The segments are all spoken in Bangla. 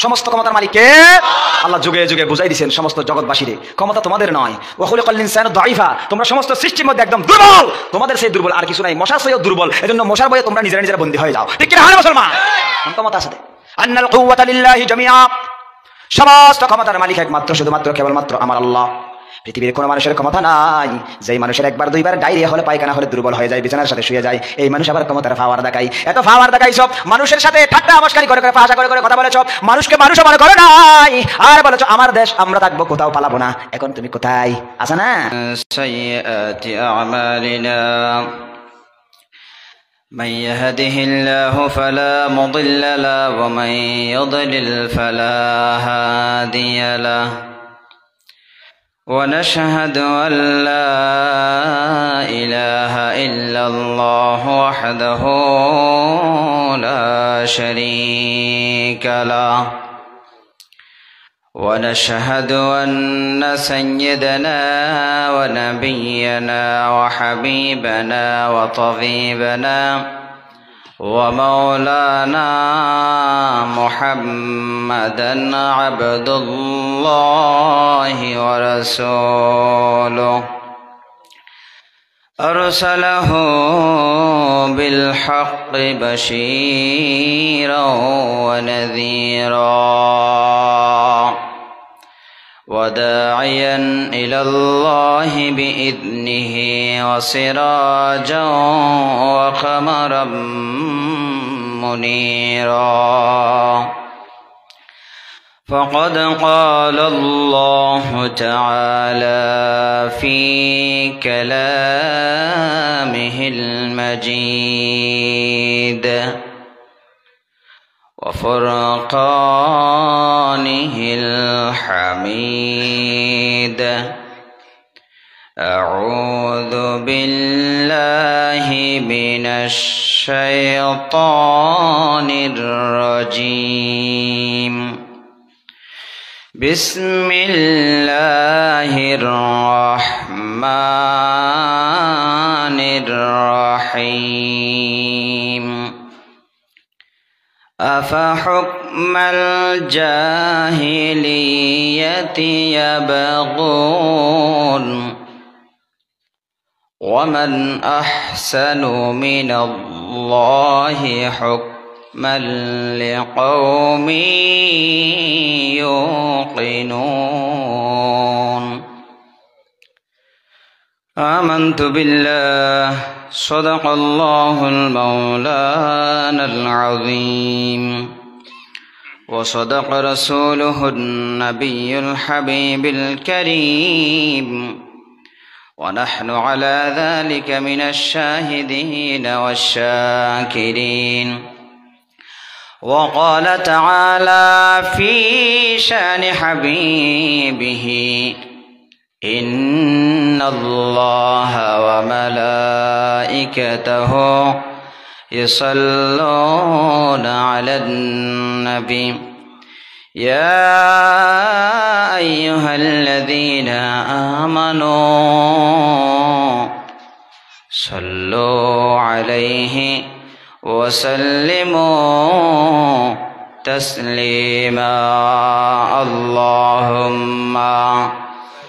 সমস্ত ক্ষমতার মালিক কে? আল্লাহ যুগে যুগে বুঝাই দিয়েছেন সমস্ত জগৎবাসীরে, ক্ষমতা তোমাদের নয়। ওয়া খুলিকাল ইনসানু দাঈফা, তোমরা সমস্ত সৃষ্টির মধ্যে একদম দুর্বল, তোমাদের সেই দুর্বল আর কিছু নাই। মশার চেয়েও দুর্বল, এজন্য মশার ভয়ে তোমরা নিজেরা নিজেরা বন্দী হয়ে যাও। ঠিক কি না মুসলমান? ক্ষমতা আছে। আন্নাল কুওয়াতা লিল্লাহি জামিআ, সমস্ত ক্ষমতার মালিক একমাত্র শুধুমাত্র কেবলমাত্র আমার আল্লাহ। পৃথিবীর কোনো মানুষের ক্ষমতা নাই। যেই মানুষের একবার দুইবার ডায়রিয়া হলে পায়খানা হলে দুর্বল হয়ে যায়, বিছানার সাথে শুয়ে যায়, এই মানুষ আবার ক্ষমতার পাওয়ার দেখায়। এত পাওয়ার দেখাই সব মানুষের সাথে ঠাট্টা আমস্কারি করে করে ভাষা করে করে কথা বলেছ, মানুষকে মানুষও মনে করে নাই। আর বলেছ আমার দেশ আমরা থাকবো, কোথাও পালাবো না। এখন তুমি কোথায় আছো না? সাইয়্যাতি আমালিনা من يهده الله فلا مضل له ومن يضلل فلا هادي له ونشهد أن لا إله إلا الله وحده لا شريك له ونشهد أن سيدنا ونبينا وحبيبنا وطبيبنا ومولانا محمدا عبد الله ورسوله أرسله بالحق بشيرا ونذيرا وداعيا إلى الله بإذنه وسراجا وقمرا منيرا فقد قال الله تعالى في كلامه المجيد وفرقانه الحميد أعوذ بالله من الشيطان الرجيم بسم الله الرحمن الرحيم أفحكم الجاهلية يبغون ومن أحسن من الله حكما لقوم يوقنون آمنت بالله صدق الله المولانا العظيم وصدق رسوله النبي الحبيب الكريم ونحن على ذلك من الشاهدين والشاكرين وقال تعالى في شأن حبيبه إن الله وملائكته يصلون على النبي يا أيها الذين آمنوا صلوا عليه وسلموا تسليما اللهم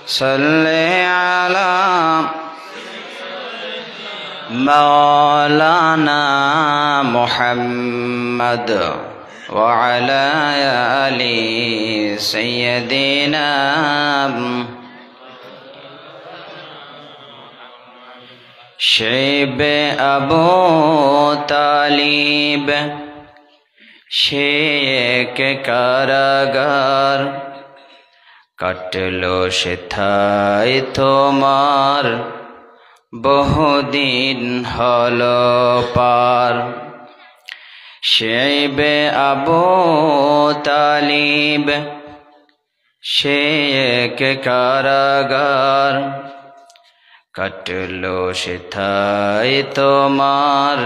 صل على مولانا محمد وعلى آل سيدنا شيب أبو طالب شيخ কারাগার কাটলো সেথায় তোমার বহুদিন হলো পার শেবে আবু তালিব শেখ কারাগার কাটলো সেথায় তোমার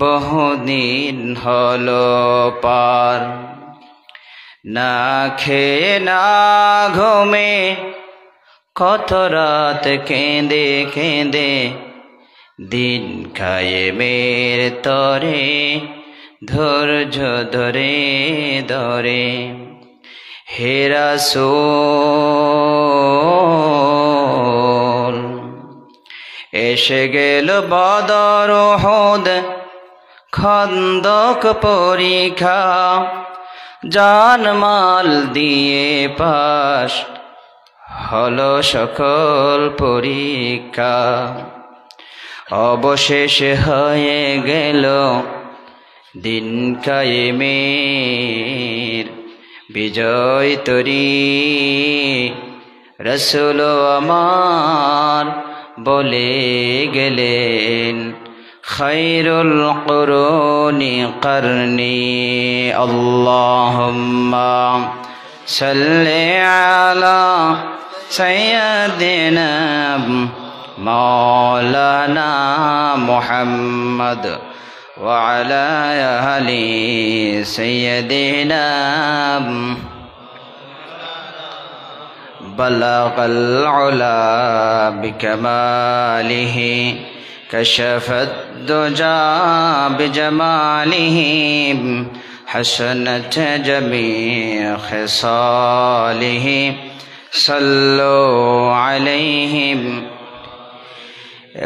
বহুদিন হলো পার না খেয়ে না ঘুমে কত রাত কেঁদে কেঁদে দিন কায়েমের তরে ধৈর্য ধরে ধরে। হে রাসূল এসে গেল বদর উহুদ খন্দক পরীক্ষা, জানমাল দিয়ে পাশ হলো সকল পরীক্ষা। অবশেষে হয়ে গেল দিন কায়েমের বিজয় তরী। রাসূল আমার বলে গেলেন খায়রুল কুরুনি করনি। আল্লাহুম্মা সাল্লি আলা সাইয়্যিদিনা মাওলানা মুহাম্মদ ওয়া আলা আলি সাইয়্যিদিনা। বালাগাল উলা বিকামালিহি كشفت الدجى بجماله حسنت جميع خصاله صلوا عليه।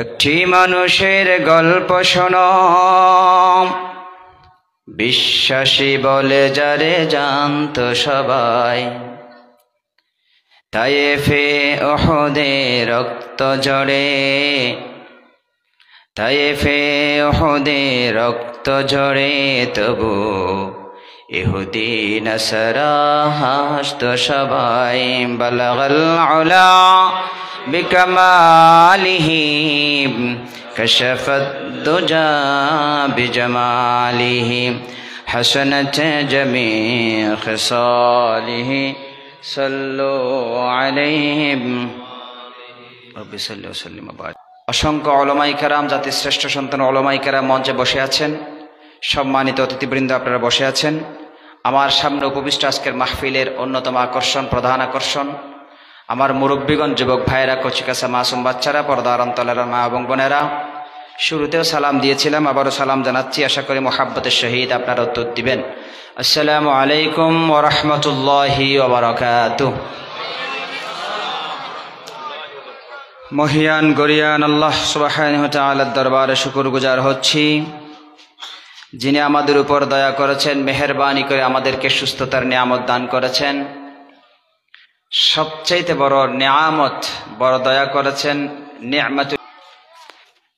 একটি মানুষের গল্প শোনো, বিশ্বাসী বলে যারে জানতো সবাই। তায়েফে উহুদে রক্ত ঝরে, তায়েফে উহুদে রক্ত ঝরে, তবু ইহুদি নাসারা হাসতো সবাই। বালাগাল উলা বিকামালিহি কাশাফাত দুজা বিজামালিহি হাসানাত জামিউ খিসালিহি সাল্লু আলাইহি ওয়া বিসাল্লি ওয়া সাল্লিম। অসংখ্য উলামায়ে কেরাম, জাতির শ্রেষ্ঠ সন্তান উলামায়ে কেরাম মঞ্চে বসে আছেন, সম্মানিত অতিথিবৃন্দ আপনারা বসে আছেন। আমার সামনে উপবিষ্ট আজকের মাহফিলের অন্যতম আকর্ষণ, প্রধান আকর্ষণ আমার মুরব্বীগণ, যুবক ভাইয়েরা, কচিকাঁচা মাসুম বাচ্চারা, পর্দার অন্তরালের মা এবং বোনেরা। শুরুতেও সালাম দিয়েছিলাম, আবারও সালাম জানাচ্ছি। আশা করি মোহাব্বতের সহিত আপনারা উত্তর দিবেন। আসসালামু আলাইকুম ওয়া রাহমাতুল্লাহি ওয়া বারাকাতুহু। মহিয়ান গরিয়ান আল্লাহ সুবহানাহু ওয়া তাআলার দরবারে শুকরগুজার হচ্ছি, যিনি আমাদের উপর দয়া করেছেন, মেহেরবানি করে আমাদেরকে সুস্থতার নিয়ামত দান করেছেন। সবচাইতে বড় নিয়ামত, বড় দয়া করেছেন, নিয়ামতুল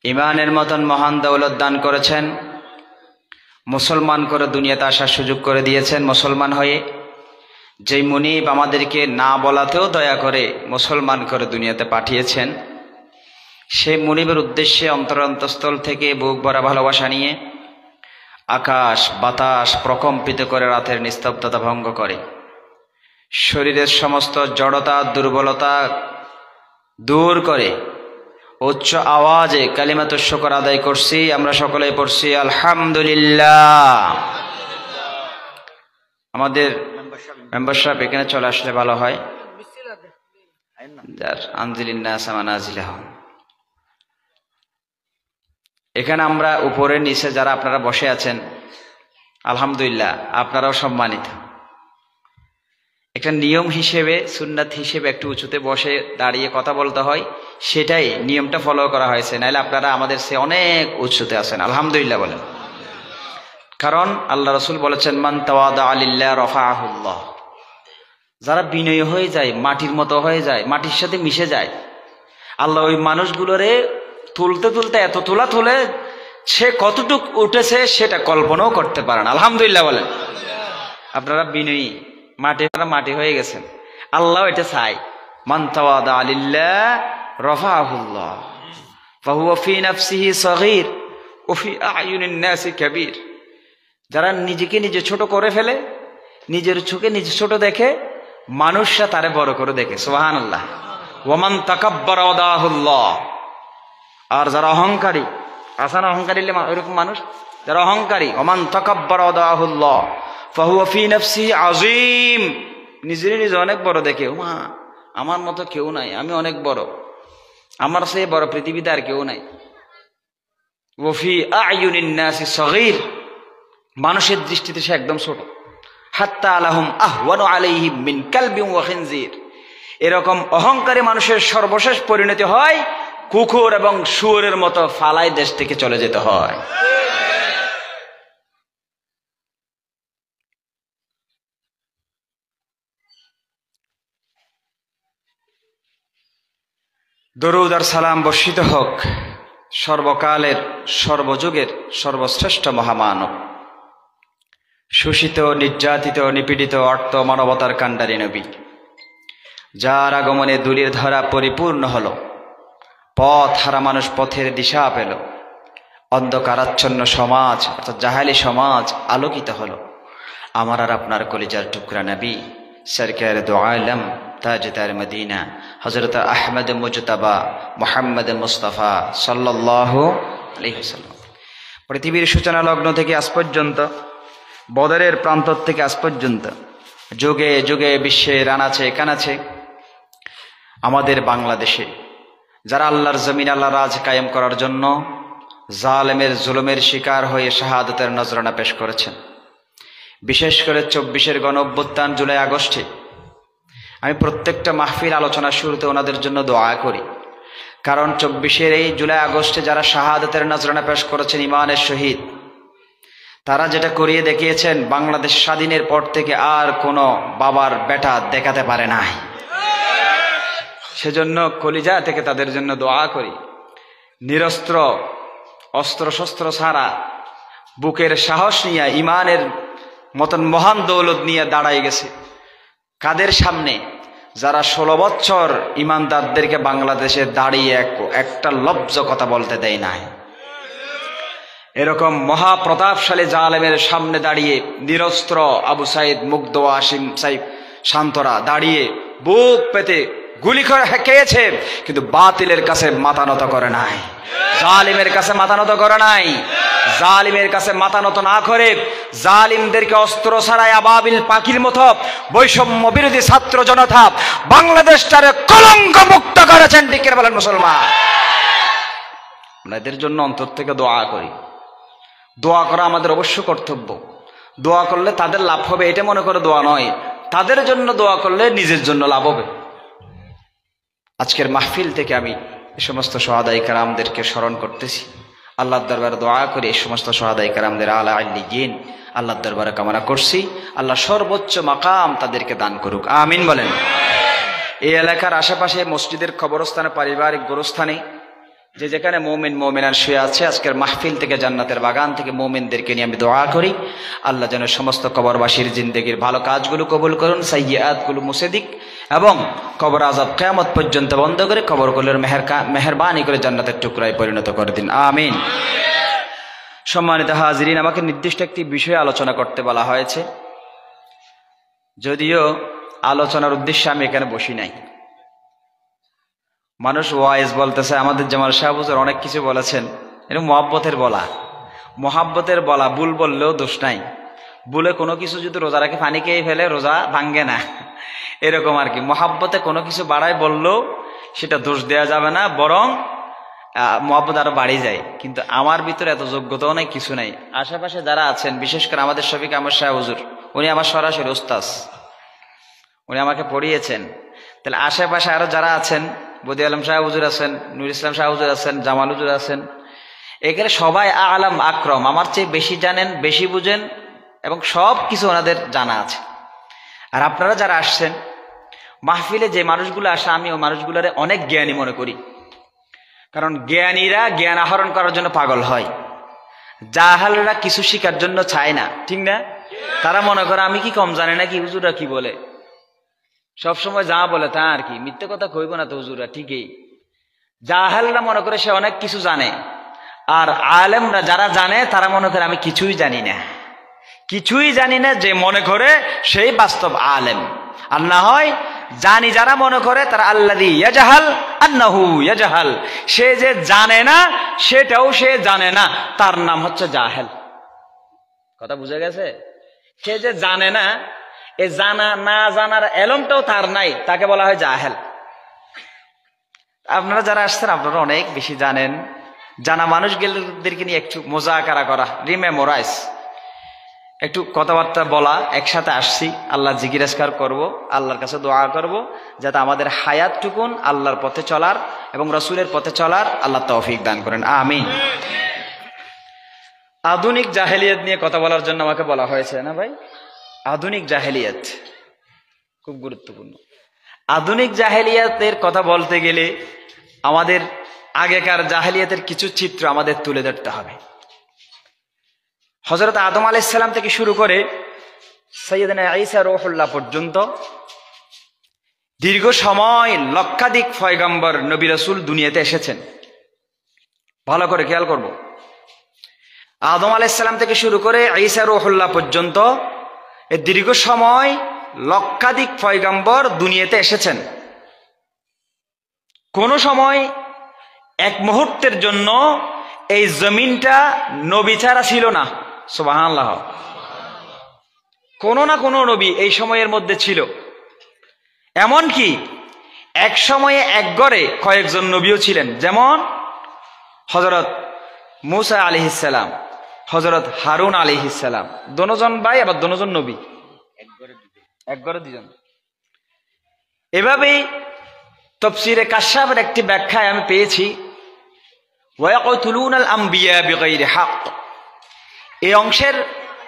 ইমানের মতন মহান দৌলত দান করেছেন। মুসলমান করে দুনিয়াতে আসার সুযোগ করে দিয়েছেন। মুসলমান হয়ে যেই মুনিব আমাদেরকে না বলাতেও দয়া করে মুসলমান করে দুনিয়াতে পাঠিয়েছেন, সেই মুনিবের উদ্দেশ্যে অন্তরন্তস্থল থেকে বুক ভরা ভালোবাসা নিয়ে আকাশ বাতাস প্রকম্পিত করে রাতের নিস্তব্ধতা ভঙ্গ করে শরীরের সমস্ত জড়তা দুর্বলতা দূর করে উচ্চ আওয়াজে কালিমাতুশ শুকর আদায় করছি। আমরা সকলেই পড়ছি আলহামদুলিল্লাহ। আমাদের মেম্বারশিপ এখানে চলে আসলে ভালো হয়। এখানে আমরা উপরে নিচে যারা আপনারা বসে আছেন, আলহামদুলিল্লাহ আপনারাও সম্মানিত। একটা নিয়ম হিসেবে, সুন্নাত হিসেবে একটু উঁচুতে বসে দাঁড়িয়ে কথা বলতে হয়, সেটাই নিয়মটা ফলো করা হয়েছে। নাহলে আপনারা আমাদের সে অনেক উঁচুতে আছেন, আলহামদুলিল্লাহ বলেন। কারণ আল্লাহ রাসূল বলেছেন, মান তাওয়াদা লিল্লাহ রাফাআহুল্লাহ। যারা বিনয়ী হয়ে যায়, মাটির মতো হয়ে যায়, মাটির সাথে মিশে যায়, আল্লাহ ওই মানুষগুলোরে তুলতে তুলতে এত তোলা তুলে সে কতটুক উঠেছে সেটা কল্পনাও করতে পারেন। আলহামদুলিল্লাহ বলেন। আপনারা বিনয়ী, মাটি হয়ে গেছেন, আল্লাহ এটা চাই। মান তাওয়াদা লিল্লাহ রাফাআহুল্লাহ ফাহুয়া ফি নাফসিহি সগীর ওয়া ফি আ'য়ুনিন নাসি কাবীর। যারা নিজেকে নিজে ছোট করে ফেলে, নিজের চোখে নিজে ছোট দেখে, মানুষরা তারে বড় করে দেখে। সুবহানাল্লাহ। ওয়া মান তাকাব্বারা ওয়াদাহুল্লাহ। আর যারা অহংকারী, আসান অহংকারী এরকম মানুষ যারা অহংকারী, ওয়া মান তাকাব্বারা ওয়াদাহুল্লাহ ফাহুয়া ফি নাফসিহি আযীম। নিজেরই নিজে অনেক বড় দেখে, মা আমার মতো কেউ নাই, আমি অনেক বড়, আমার চেয়ে বড় পৃথিবীতে আর কেউ নাই। ওয়া ফি আ'য়ুনিন নাসি সগীর। মানুষের দৃষ্টিতে সে একদম ছোট। হাত্তা আলাহুম আহওয়ানু আলাইহিম মিন কালবিন ওয়া খিনজির, এরকম অহংকারী মানুষের সর্বশেষ পরিণতি হয় কুকুর এবং শুয়োরের মতো ফালাই দেশ থেকে চলে যেতে হয়। দরুদ আর সালাম বর্ষিত হোক সর্বকালের সর্বযুগের সর্বশ্রেষ্ঠ মহামানব, শোষিত নির্যাতিত নিপীড়িত অর্থ মানবতার কাণ্ডারী নবী, যার আগমনে দুলির ধারা পরিপূর্ণ হল, পথ হারা মানুষ পথের দিশা পেল, অন্ধকারাচ্ছন্ন সমাজ অর্থাৎ জাহেলি সমাজ আলোকিত হলো। আমার আর আপনার কলিজার টুকরা নবী সরকার দো আলম তাজদার মদিনা হযরত আহমদ মুজতবা মুহাম্মদ মুস্তাফা সাল্লাল্লাহু আলাইহি ওয়াসাল্লাম পৃথিবীর সূচনা লগ্ন থেকে আজ পর্যন্ত, বদরের প্রান্তর থেকে আজ পর্যন্ত, যুগে যুগে বিশ্বের আনাচে কানাচে আমাদের বাংলাদেশে যারা আল্লাহর জমিন আল্লাহর রাজ কায়েম করার জন্য জালেমের জুলুমের শিকার হয়ে শাহাদাতের নজরানা পেশ করেছেন, বিশেষ করে 24-এর গণ অভ্যুত্থান জুলাই আগস্টে আমি প্রত্যেকটা মাহফিল আলোচনার শুরুতে ওনাদের জন্য দোয়া করি। কারণ 24-এর এই জুলাই আগস্টে যারা শাহাদাতের নজরানা পেশ করেছেন ইমানের শহীদ, তারা যেটা করিয়ে দেখিয়েছেন বাংলাদেশ স্বাধীনের পর থেকে আর কোনো বাবার বেটা দেখাতে পারে নাই। সেজন্য কলিজা থেকে তাদের জন্য দোয়া করি। নিরস্ত্র অস্ত্র শস্ত্র ছাড়া বুকের সাহস নিয়ে ইমানের মতন মহান দৌলত নিয়ে দাঁড়াই গেছে কাদের সামনে? যারা 16 বছর ইমানদারদেরকে বাংলাদেশে দাঁড়িয়ে একটা লজ্জ কথা বলতে দেয় নাই। এরকম মহাপ্রতাপশালী জালেমের সামনে দাঁড়িয়ে নিরস্ত্র আবু সাইদ, মুগ্ধ, আসিম সাইফ, শান্তরা দাঁড়িয়ে বুক পেতে গুলি করে খেয়েছে, কিন্তু বাতিলের কাছে মাথা নত করে নাই, জালিমের কাছে মাথা নত করে নাই। জালিমের কাছে মাথা নত না করে জালিমদেরকে অস্ত্র ছাড়াই আবাবিল পাখির মতো বৈষম্য বিরোধী ছাত্র জনতা বাংলাদেশটারে কলঙ্ক মুক্ত করেছেন। ঠিক করে বলেন মুসলমান। আমরা এদের জন্য অন্তর থেকে দোয়া করি। দোয়া করা আমাদের অবশ্য কর্তব্য। দোয়া করলে তাদের লাভ হবে এটা মনে করে দোয়া নয়, তাদের জন্য দোয়া করলে নিজের জন্য লাভ হবে। আজকের মাহফিল থেকে আমি এই সমস্ত শহাদায়ে কেরামদেরকে স্মরণ করতেছি। আল্লাহর দরবারে দোয়া করে এই সমস্ত শহাদায়ে কেরামদের আলা আল্লিয়িন আল্লাহর দরবারে কামনা করছি, আল্লাহ সর্বোচ্চ মাকাম তাদেরকে দান করুক, আমিন বলেন। এই এলাকার আশেপাশে মসজিদের কবরস্থানে, পারিবারিক গোরস্থানে যে যেখানে মুমিন মুমিনার শুয়ে আছে, আজকের মাহফিল থেকে জান্নাতের বাগান থেকে মুমিনদেরকে নিয়ে আমি দোয়া করি আল্লাহ যেন সমস্ত কবরবাসীর জিন্দেগির ভালো কাজগুলো কবুল করুন, সাইয়্যাতগুলো মুছে দিক এবং কবর আযাব কিয়ামত পর্যন্ত বন্ধ করে কবরগুলোর মেহেরবানি করে জান্নাতের টুকরায় পরিণত করে দিন, আমিন। সম্মানিত হাজিরিন, আমাকে নির্দিষ্ট একটি বিষয়ে আলোচনা করতে বলা হয়েছে, যদিও আলোচনার উদ্দেশ্যে আমি এখানে বসি নাই। মানুষ ওয়াইজ বলতেছে, আমাদের জামাল সাহেব হুজুর অনেক কিছু বলেছেন, এটা মহব্বতের বলা। মহব্বতের বলা, ভুল বললেও দোষ নাই। ভুলে কোনো কিছু যদি রোজা রাখে পানি খেয়ে ফেলে রোজা ভাঙ্গে না, এরকম আর কি। মহব্বতে কোনো কিছু বাড়ায় বললেও সেটা দোষ দেওয়া যাবে না, বরং মহব্বত আরো বাড়ি যায়। কিন্তু আমার ভিতরে এত যোগ্যতাও নাই, কিছু নাই। আশেপাশে যারা আছেন, বিশেষ করে আমাদের শফিক আহমদ সাহেব হুজুর, উনি আমার সরাসরি উস্তাদ, উনি আমাকে পড়িয়েছেন। তাহলে আশেপাশে আরো যারা আছেন, বদি আলম সাহেব হুজুর আছেন, নুর ইসলাম সাহেব হুজুর আছেন, জামাল হুজুর আছেন, এখানে সবাই আলাম আকরম, আমার চেয়ে বেশি জানেন, বেশি বুঝেন এবং সব কিছু ওনাদের জানা আছে। আর আপনারা যারা আসছেন মাহফিলে, যে মানুষগুলো আসে, আমি ওই মানুষগুলোরে অনেক জ্ঞানী মনে করি। কারণ জ্ঞানীরা জ্ঞান আহরণ করার জন্য পাগল হয়, জাহালরা কিছু শিখার জন্য চায় না, ঠিক না? তারা মনে করে আমি কি কম জানি নাকি, হুজুররা কি বলে, সবসময় যা বলে তা আর কি, মিথ্যে কথা কইব না তো হুজুররা, ঠিকই। জাহালরা মনে করে সে অনেক কিছু জানে, আর আলেমরা যারা জানে তারা মনে করে আমি কিছুই জানি না। কিছুই জানি না যে মনে করে সেই বাস্তব আলেম। আর না হয় জানি যারা মনে করে তারা আল্লাযী ইয়াজহাল আন্নাহু ইয়াজহাল, সে যে জানে না সেটাও সে জানে না, তার নাম হচ্ছে জাহেল। কথা বুঝে গেছে? সে যে জানে না, এ জানা না জানার এলমটাও তার নাই, তাকে বলা হয় জাহেল। আপনারা যারা আসছেন আপনারা অনেক বেশি জানেন। জানা মানুষগুলোদেরকে নিয়ে একটু মোজাকারা করা, রিমেমোরাইজ, একটু কথাবার্তা বলা, একসাথে আসছি, আল্লাহ জিকির আজকার করব, আল্লাহর কাছে দোয়া করব যাতে আমাদের হায়াতটুকুন আল্লাহর পথে চলার এবং রসুলের পথে চলার আল্লাহ তৌফিক দান করেন, আমিন। আধুনিক জাহেলিয়াত নিয়ে কথা বলার জন্য আমাকে বলা হয়েছে না ভাই? আধুনিক জাহেলিয়াত খুব গুরুত্বপূর্ণ। আধুনিক জাহেলিয়াতের কথা বলতে গেলে আমাদের আগেকার জাহেলিয়াতের কিছু চিত্র আমাদের তুলে ধরতে হবে। হযরত আদম আলাইহিস সালাম থেকে শুরু করে সাইয়্যিদানা ঈসা রূহুল্লাহ পর্যন্ত দীর্ঘ সময় লক্ষাধিক পয়গম্বর নবী রাসূল দুনিয়াতে এসেছেন। ভালো করে খেয়াল করব, আদম আলাইহিস সালাম থেকে শুরু করে ঈসা রূহুল্লাহ পর্যন্ত এই দীর্ঘ সময় লক্ষাধিক পয়গম্বর দুনিয়াতে এসেছেন। কোন সময় এক মুহূর্তের জন্য এই জমিনটা নবী ছাড়া ছিল না। সুবহানাল্লাহ। কোন না কোন নবী এই সময়ের মধ্যে ছিল। এমন কি এক সময়ে এক ঘরে কয়েকজন নবীও ছিলেন, যেমন হযরত মূসা আলাইহিস সালাম, হযরত হারুন আলাইহিস সালাম, দুজন ভাই আবার দুজন নবী, এক ঘরে দুজন। এভাবেই তাফসীরে কাশফের একটি ব্যাখ্যায় আমি পেয়েছি, ওয়ায়াকতুলুনাল আমবিয়া বিগাইরি হক। এই অংশের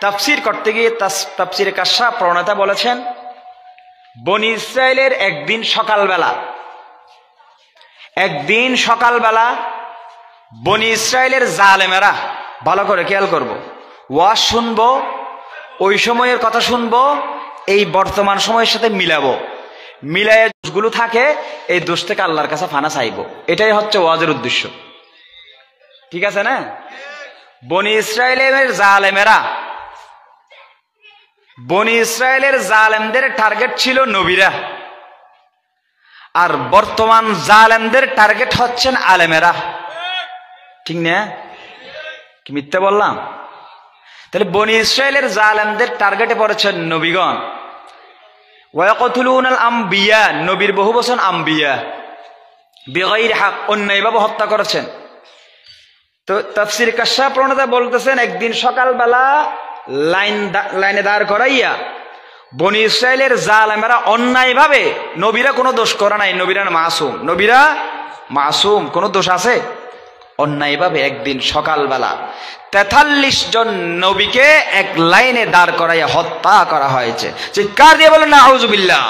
তাফসীর করতে গিয়ে তাফসীরে কাশফ প্রণেতা বলেছেন, বনি ইসরায়েলের একদিন সকালবেলা বনি ইসরায়েলের জালেমেরা, ভালো করে খেয়াল করব, ওয়াজ শুনবো, ওই সময়ের কথা শুনবো, এই বর্তমান সময়ের সাথে মিলাবো, মিলায় দোষগুলো থাকে, এই দোষ থেকে আল্লাহর কাছে ফানা চাইবো। এটাই হচ্ছে ওয়াজের উদ্দেশ্য, ঠিক আছে না? বনি ইসরায়েলের জালেমদের টার্গেট ছিল নবীরা, আর বর্তমান জালেমদের টার্গেট হচ্ছেন আলেমেরা, ঠিক না? কি মিথ্যা বললাম? তাহলে বনি ইসরায়েলের জালেমদের টার্গেটে পড়েছেন নবীগণ। ওয়ায়াকতুলুনাল আমবিয়া, নবীর বহু বচন আম্বিয়া, বিগাইরি হক, অন্যায়ভাবে হত্যা করেছেন। তো তাফসীর কাশফ প্রণেতা বলতেছেন, একদিন সকালবেলা লাইনে দাঁড় করাইয়া বনি ইসরায়েলের জালেমেরা অন্যায়ভাবে, নবীরা কোনো দোষ করে নাই, নবীরা মাসুম, কোনো দোষ আছে? অন্যায়ভাবে একদিন সকালবেলা 43 জন নবীকে এক লাইনে দাঁড় করাইয়া হত্যা করা হয়েছে। চিৎকার দিয়ে বলেন না আউযুবিল্লাহ।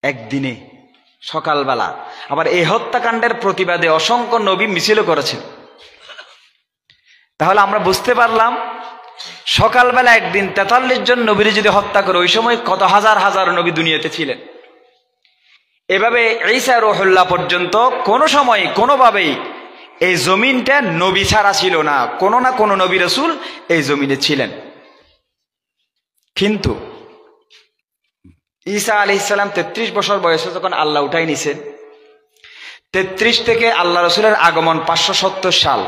একদিনে সকালবেলা। আবার এই হত্যাকাণ্ডের প্রতিবাদে অসংখ্য নবী মিছিলও করেছেন। তাহলে আমরা বুঝতে পারলাম সকালবেলা একদিন 43 জন নবীর যদি হত্যা করে, ওই সময় কত হাজার হাজার নবী দুনিয়াতে ছিলেন। এভাবে ঈসা রূহুল্লাহ পর্যন্ত কোনো সময় কোনোভাবেই এই জমিনটা নবী ছাড়া ছিল না, কোনো না কোনো নবী রাসূল এই জমিনে ছিলেন। কিন্তু ঈসা আলাইহিস সালাম 33 বছর বয়সে যখন আল্লাহ উঠাই নিছেন, 33 থেকে আল্লাহ রাসূলের আগমন 570 সাল।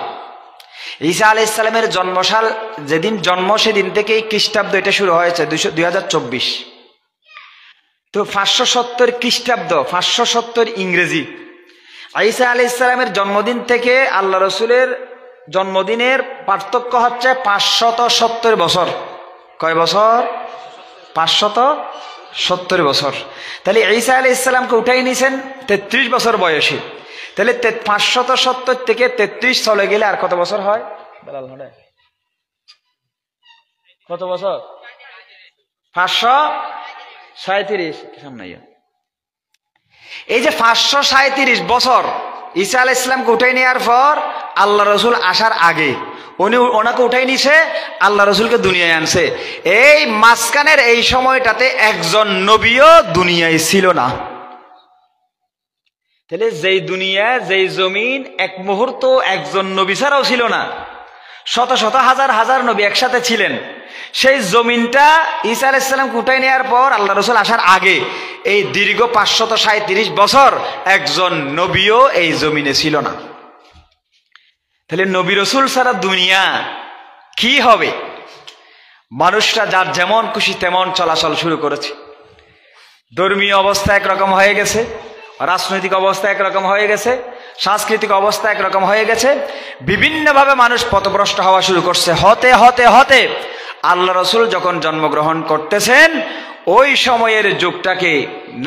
ঈসা আলাইহিস সালামের জন্মসাল যেদিন জন্ম, সেদিন থেকেই খ্রিস্টাব্দ এটা শুরু হয়েছে 2024। তো 570 খ্রিস্টাব্দ, 570 ইংরেজি। ঈসা আলাইহিস সালামের জন্মদিন থেকে আল্লাহ রাসূলের জন্মদিনের পার্থক্য হচ্ছে 570 বছর। কয় বছর? 570 বছর। তাহলে ঈসা আলাইহিস সালামকে উঠাই নিয়েছেন 33 বছর বয়সে। তাহলে 570 থেকে 33 চলে গেলে আর কত বছর হয়? কত বছর? 537। এই যে 537 বছর ঈসা আলাইহিস সালামকে উঠাই নেওয়ার পর আল্লাহ রাসূল আসার আগে ওনাকে উঠাই নিছে, আল্লাহ রাসূলকে দুনিয়ায় আনছে। এই মাঝখানের এই সময়টাতে একজন নবীও দুনিয়ায় ছিল না। তাহলে যেই দুনিয়া, যেই জমিন এক মুহূর্ত একজন নবী ছাড়াও ছিল না, শত শত হাজার হাজার নবী একসাথে ছিলেন, সেই জমিনটা ঈসা আলাইহিস সালামকে উঠাই নেওয়ার পর আল্লাহ রাসূল আসার আগে এই দীর্ঘ 537 বছর একজন নবীও এই জমিনে ছিল না। তাহলে নবী রাসূল ছাড়া দুনিয়া কি হবে? মানুষরা যার যেমন খুশি তেমন চলাচল শুরু করেছে। ধর্মীয় অবস্থা একরকম হয়ে গেছে, রাজনৈতিক অবস্থা একরকম হয়ে গেছে, সাংস্কৃতিক অবস্থা একরকম হয়ে গেছে, বিভিন্নভাবে মানুষ পথভ্রষ্ট হওয়া শুরু করছে। হতে হতে হতে আল্লাহ রসুল যখন জন্মগ্রহণ করতেছেন ওই সময়ের যুগটাকে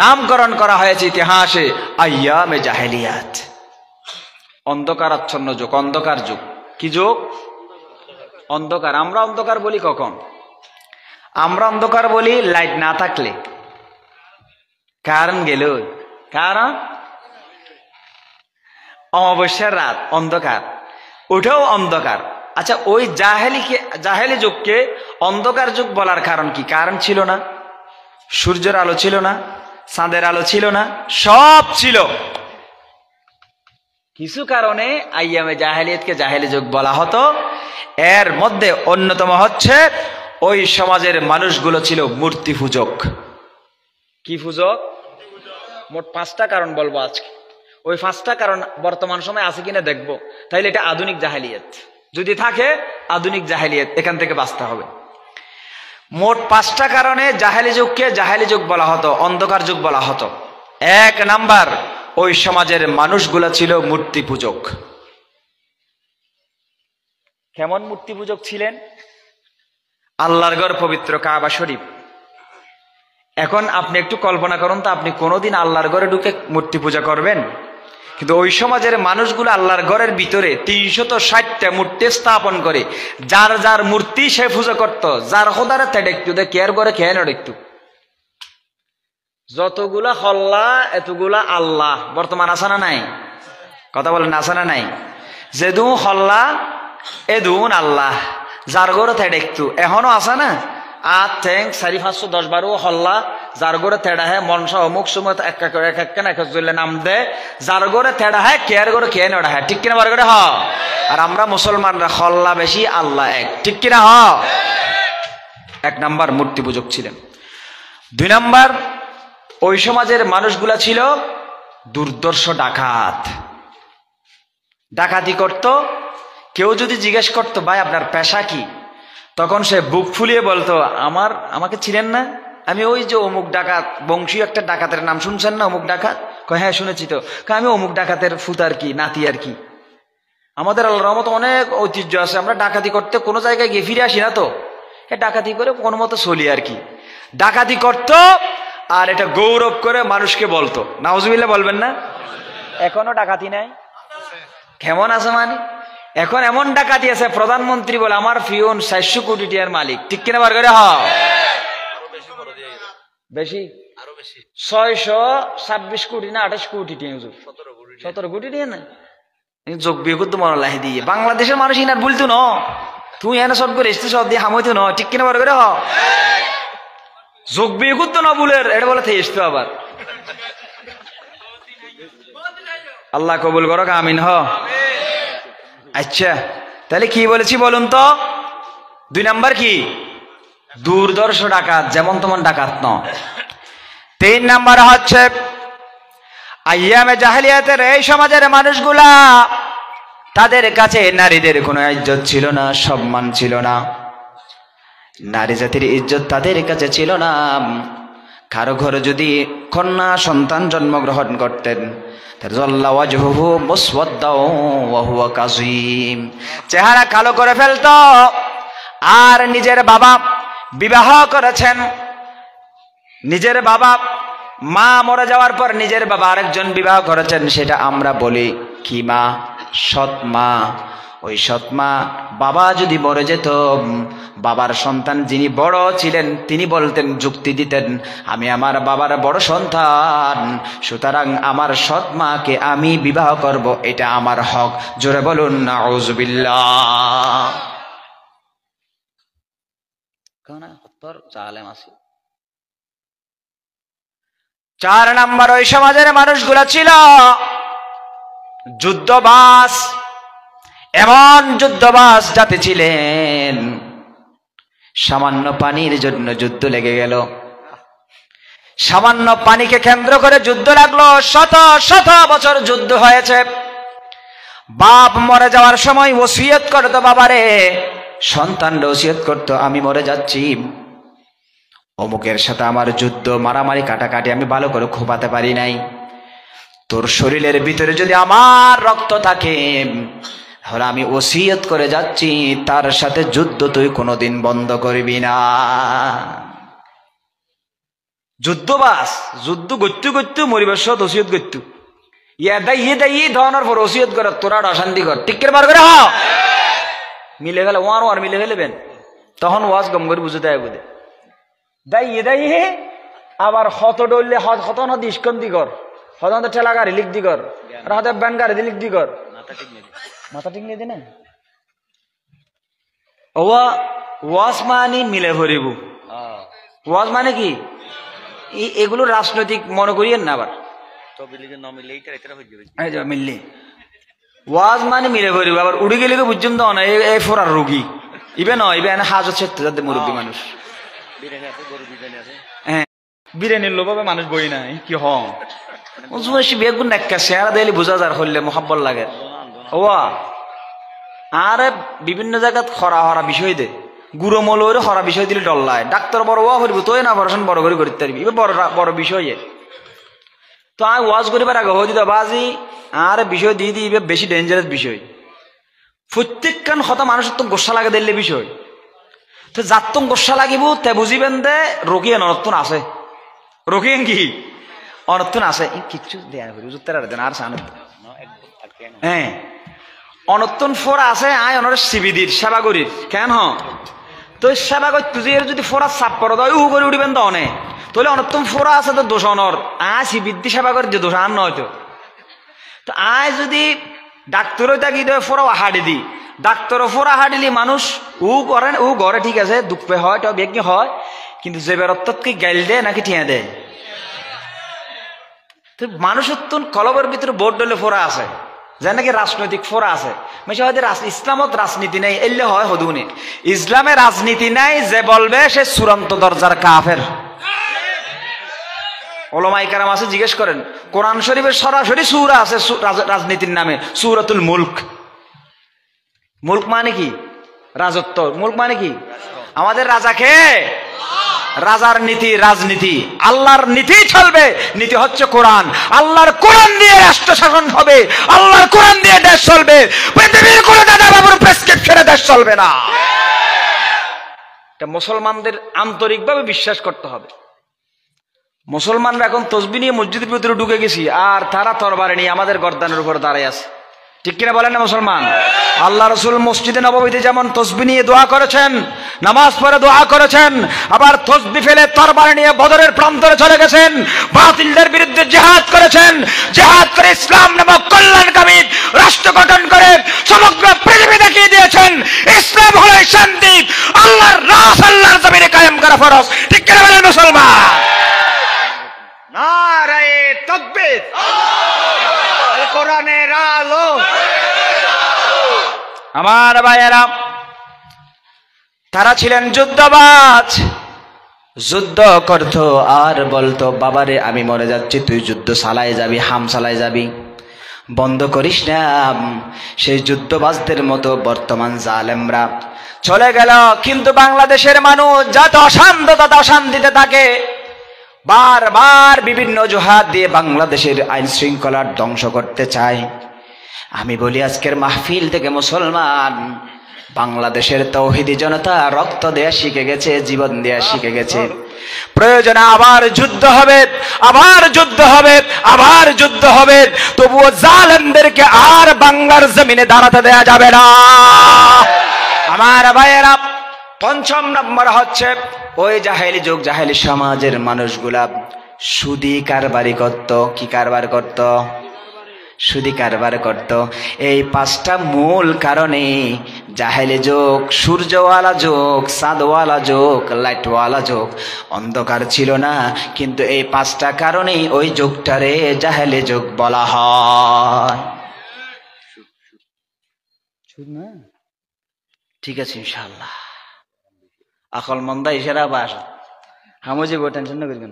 নামকরণ করা হয়েছে ইতিহাসে আইয়ামে জাহেলিয়াত, অন্ধকারাচ্ছন্ন যুগ, অন্ধকার যুগ। কি যুগ? অন্ধকার। আমরা অন্ধকার বলি কখন? আমরা অন্ধকার বলি লাইট না থাকলে, কারণ গেল, কারণ অমাবস্যার রাত অন্ধকার, ওটাও অন্ধকার। আচ্ছা, ওই জাহেলি যুগকে অন্ধকার যুগ বলার কারণ কি? কারণ ছিল না, সূর্যের আলো ছিল না, চাঁদের আলো ছিল না, সব ছিল। কিছু কারণে আইয়ামে জাহেলিয়াতকে জাহেলি যুগ বলা হতো। এর মধ্যে অন্যতম হচ্ছে ওই সমাজের মানুষগুলো ছিল মূর্তি পূজক। কি পূজক? মোট 5টা কারণ বলবো আজকে। ওই 5টা কারণ বর্তমান সময় আছে কিনা দেখবো, তাইলে এটা আধুনিক জাহেলিয়াত। যদি থাকে আধুনিক জাহেলিয়াত, এখান থেকে বাঁচতে হবে। মোট 5টা কারণে জাহেলি যুগকে জাহেলি যুগ বলা হতো, অন্ধকার যুগ বলা হতো। 1 নাম্বার, ওই সমাজের মানুষগুলো ছিল মূর্তি পূজক। কেমন মূর্তি পূজক ছিলেন? আল্লাহর ঘর পবিত্র কাবা শরীফ। এখন আপনি একটু কল্পনা করুন তো, আপনি কোনোদিন আল্লাহর ঘরে ঢুকে মূর্তি পূজা করবেন? কিন্তু ওই সমাজের মানুষগুলো আল্লাহর ঘরের ভিতরে 360টা মূর্তি স্থাপন করে যার যার মূর্তি সে পূজা করত। যার খোদারে তেড়ে একটু কেয়ার করে খেয়ে নড়ে একটু, যতগুলা হল্লা এতগুলা আল্লাহ। বর্তমান আসানা নাই? কথা বলেন, আসানা নাই? যেদু হল্লা এদুন আল্লাহ, যার গড়ে তেড়ে একটু এখনো আসা না। 8 ঠ্যাং 4-5-10-12 হল্লা, যার গড়ে তেড়া হ্যাঁ মনসা অমুক সময় এক নাম দে, যার গড়ে তেড়া হ্যাঁ কেয়ার গড়ে খেয়ে নেড়া হ্যাঁ, ঠিক কিনা বার করে হ। আর আমরা মুসলমানরা হল্লা বেশি, আল্লাহ এক, ঠিক কিনা হ। 1 নাম্বার মূর্তি পূজক ছিলেন। 2 নাম্বার, ওই সমাজের মানুষগুলা ছিল দুর্দর্শ ডাকাত। ডাকাতি করত। কেউ যদি জিজ্ঞেস করতো ভাই আপনার পেশা কি, তখন সে বুক ফুলিয়ে বলতো আমাকে ছিলেন না, আমি ওই যে অমুক ডাকাত, বংশীয় একটা ডাকাতের নাম শুনছেন না, অমুক ডাকাত? কয় হ্যাঁ শুনেছি তো। আমি অমুক ডাকাতের ফুতার কি, নাতি আর কি। আমাদের আল্লাহর রহমত অনেক ঐতিহ্য আছে, আমরা ডাকাতি করতে কোনো জায়গায় গিয়ে ফিরে আসি না তো, ডাকাতি করে কোনো মতো চলি আর কি। ডাকাতি করত আর এটা গৌরব করে মানুষকে বলতো। নাউজুবিল্লাহ বলবেন না? এখনো ডাকাতি নাই? কেমন আছে মানে? এখন এমন ডাকাতি আছে, প্রধানমন্ত্রী বলে আমার ফিউন 400 কোটি টাকার মালিক, ঠিক কিনা বার করে? বেশি 626 কোটি না 28 কোটি টাকা, 17 কোটি টাকা না যোগ বিয়ে করতো মনে লাহি দিয়ে। বাংলাদেশের মানুষ ইনার বলতো ন, তুই এনে সব করে এসতে সব দিয়ে হামইতো ন, ঠিক কিনা বার করে? যোগ বিয়ে করতো না বুলের, এটা বলে থেকে এসতো আবার। আল্লাহ কবুল করো, আমিন হ। আচ্ছা, তাহলে কি বলেছি বলুন তো? 2 নাম্বার কি? দুর্দর্শ ডাকাত, যেমন তেমন ডাকাত ন। 3 নাম্বার হচ্ছে আইয়ামে জাহেলিয়াতের এই সমাজের মানুষগুলা, তাদের কাছে নারীদের কোনো ইজ্জত ছিল না, সম্মান ছিল না। নারী জাতির ইজ্জত তাদের কাছে ছিল না। কারো ঘরে যদি কন্যা সন্তান জন্মগ্রহণ করতেন, চেহারা কালো করে ফেলত। আর নিজের বাবা বিবাহ করেছেন, নিজের বাবা মা মরে যাওয়ার পর নিজের বাবা আরেকজন বিবাহ করেছেন, সেটা আমরা বলি কি মা? সৎ মা। ওই সৎ মা বাবা যদি মরে যেত, বাবার সন্তান যিনি বড় ছিলেন তিনি বলতেন, যুক্তি দিতেন, আমি আমার বাবার বড় সন্তান, সুতরাং আমার সৎ মাকে আমি বিবাহ করব, এটা আমার হক। জোরে বলুন নাউজুবিল্লাহ। আছে 4 নাম্বার, ওই সমাজের মানুষগুলা ছিল যুদ্ধবাজ। এমন যুদ্ধবাজ জাতি ছিলেন, সামান্য পানির জন্য যুদ্ধ লেগে গেল, সামান্য পানিকে কেন্দ্র করে যুদ্ধ লাগলো, শত শত বছর যুদ্ধ হয়েছে। বাপ মরে যাওয়ার সময় ওসিয়ত করতো বাবারে, সন্তানরা ওসিয়ত করতো, আমি মরে যাচ্ছি, অমুকের সাথে আমার যুদ্ধ, মারামারি কাটাকাটি আমি ভালো করে খোপাতে পারি নাই, তোর শরীরের ভিতরে যদি আমার রক্ত থাকে, তাহলে আমি ওসিয়ত করে যাচ্ছি তার সাথে যুদ্ধ তুই কোনোদিন বন্ধ করবি না। যুদ্ধ বাস, যুদ্ধ করতে করতে মরিবার সত ওসিয়ত করতু ইয়ে ধরনের পর ওসিয়ত কর তোরা অশান্তি কর টিকের বার করে মিলে গেলে ওয়ার মিলে ফেলেবেন, তখন ওয়াজ গম করে বুঝে দেয় বুঝে দাই হে আবার হত ডললে হত হত ইস্কন্দি কর, হত হত ঠেলা গাড়ি লিখ দি কর, আর হতে ব্যান গাড়ি লিখ দি কর, মাথা ঠিক নেই দে না ওয়াজ মানে মিলে ভরিব। ওয়াজ মানে কি এগুলো রাজনৈতিক মনে করিয়েন না আবার মিললি ওয়াজ মানে মিলে ভরিব। আবার উড়ে গেলে বুঝছেন তো না এই ফোরার রোগী ইবে নয়, ইবে হাজত ছেড়তে যাতে মুরব্বী মানুষ। হ্যাঁ বিরিয়ানির লোভাবে মানুষ বই নাই কি বেগুন একটা চেহারা দিলে বোঝা যার হইলে মোহাব্বত লাগে। ওয়া আরে বিভিন্ন জায়গাত খরা হরা বিষয় দে গুড়ো মলের হরা বিষয় দিলে ডল্লায় ডাক্তার বড় ওয়া করবো তোই না পড়াশোনা বড় করে করতে পারবি, এবার বড় বড় বিষয় তো আমি ওয়াজ করিবার আগে হয়ে দিত বাজি আর বিষয় দিয়ে দিই বেশি ডেঞ্জারাস বিষয়। প্রত্যেকখান হতা মানুষের তো গোসা লাগে দিলে বিষয়, তো যার তো গোসা লাগিব তে বুঝিবেন দে রোগী অনর্থন আছে, রোগী কি অনর্থন আছে কিচ্ছু দেয়া করি দেন আর সান। হ্যাঁ অনর্থন ফোরা আছে আয় অনর শিবিদির সেবা করির কেন তো সেবা কর তুই যদি ফোরা চাপ করো তো উ করে উঠিবেন তো অনে তাহলে অনর্থন ফোরা আছে তো দোষ অনর আয় শিবিদ্দি সেবা করে যে দোষ আর নয় তো আয় যদি ডাক্তারও তাকি ফোরা হাড়ি দি ডাক্তারও ফোরা হাডিলি মানুষ উ করেন উ ঘরে ঠিক আছে দুঃখ হয় তো বেগনি হয়, কিন্তু যে বেরত্তত কি গাইল দেয় নাকি ঠিয়া দেয় তো মানুষের তো কলবের ভিতরে বোর্ড ডলে ফোরা আছে যে নাকি রাজনৈতিক ফোরা আছে মেশে হয়তো ইসলামত রাজনীতি নাই এলে হয় হদুনে ইসলামে রাজনীতি নাই যে বলবে সে চূড়ান্ত দরজার কাফের। ওলামায়ে কেরাম আছে জিজ্ঞেস করেন কোরআন শরীফের সরাসরি সূরা আছে রাজনীতির নামে সূরাতুল মুলক। মুলক মানে কি রাজত্ব, মুলক মানে কি আমাদের রাজাকে রাজার নীতি রাজনীতি আল্লাহর নীতি চলবে, নীতি হচ্ছে কোরআন, আল্লাহর কোরআন দিয়ে রাষ্ট্র শাসন হবে, আল্লাহর কোরআন দিয়ে দেশ চলবে, পৃথিবীর কোনো দাদা বাবুর প্রেসক্রিপশনে দেশ চলবে না। এটা মুসলমানদের আন্তরিকভাবে বিশ্বাস করতে হবে। মুসলমানরা এখন তসবিহ নিয়ে মসজিদের ভিতরে ঢুকে গেছি আর তারা তরবারি নিয়ে আমাদের গর্দানের উপর দাঁড়িয়ে আছে, ঠিক কিনা বলেন না মুসলমান? আল্লাহ রসুল মসজিদে নববীতে যেমন তসবিহ নিয়ে দোয়া করেছেন, নামাজ পড়ে দোয়া করেছেন, আবার তসবিহ ফেলে তরবারি নিয়ে বদরের প্রান্তরে চলে গেছেন, বাতিলদের বিরুদ্ধে জিহাদ করেছেন, জিহাদ করে ইসলাম নামক কল্যাণকামী রাষ্ট্র গঠন করে সমগ্র পৃথিবী দেখিয়ে দিয়েছেন ইসলাম হলো শান্তি, আল্লাহর রাস আল্লাহর জমিনে কায়েম করা ফরজ, ঠিক কিনা বলেন মুসলমান? নারায়ে তাকবীর, কোরআনের আলো। আমার ভাইয়েরা তারা ছিলেন যুদ্ধবাজ, যুদ্ধ করত আর বলতো বাবারে আমি মরে যাচ্ছি তুই যুদ্ধ চালায় যাবি, হাম চালায় যাবি, বন্ধ করিস না। সেই যুদ্ধবাজদের মতো বর্তমান জালেমরা চলে গেল, কিন্তু বাংলাদেশের মানুষ যত অশান্তিতে থাকে বারবার বিভিন্ন অজুহাত দিয়ে বাংলাদেশের আইন শৃঙ্খলার ধ্বংস করতে চায়। আমি বলি আজকের মাহফিল থেকে মুসলমান বাংলাদেশের তৌহিদি জনতা রক্ত দেয়া শিখে গেছে, জীবন দেয়া শিখে গেছে। প্রয়োজনে আবার যুদ্ধ হবে, আবার যুদ্ধ হবে, আবার যুদ্ধ হবে, তবুও জালেমদেরকে আর বাংলার জমিনে দাঁড়াতে দেয়া যাবে না। আমার ভাইয়েরা পঞ্চম নম্বর হচ্ছে ওই জাহেলি যুগ জাহেলি সমাজের মানুষগুলা সুদি কারবারি করত। কি কারবার করত? সুদি কারবার করত। এই পাঁচটা মূল কারণে জাহেলি যুগ, সূর্যওয়ালা যুগ, চাঁদওয়ালা যুগ, লাইটওয়ালা যুগ অন্ধকার ছিল না, কিন্তু এই পাঁচটা কারণেই ওই যুগটারে জাহেলি যুগ বলা হয়। ঠিক আছে ইনশাআল্লাহ, আকল মন্দা ইশারা বাস হামুজি গো টেনশন না করবেন।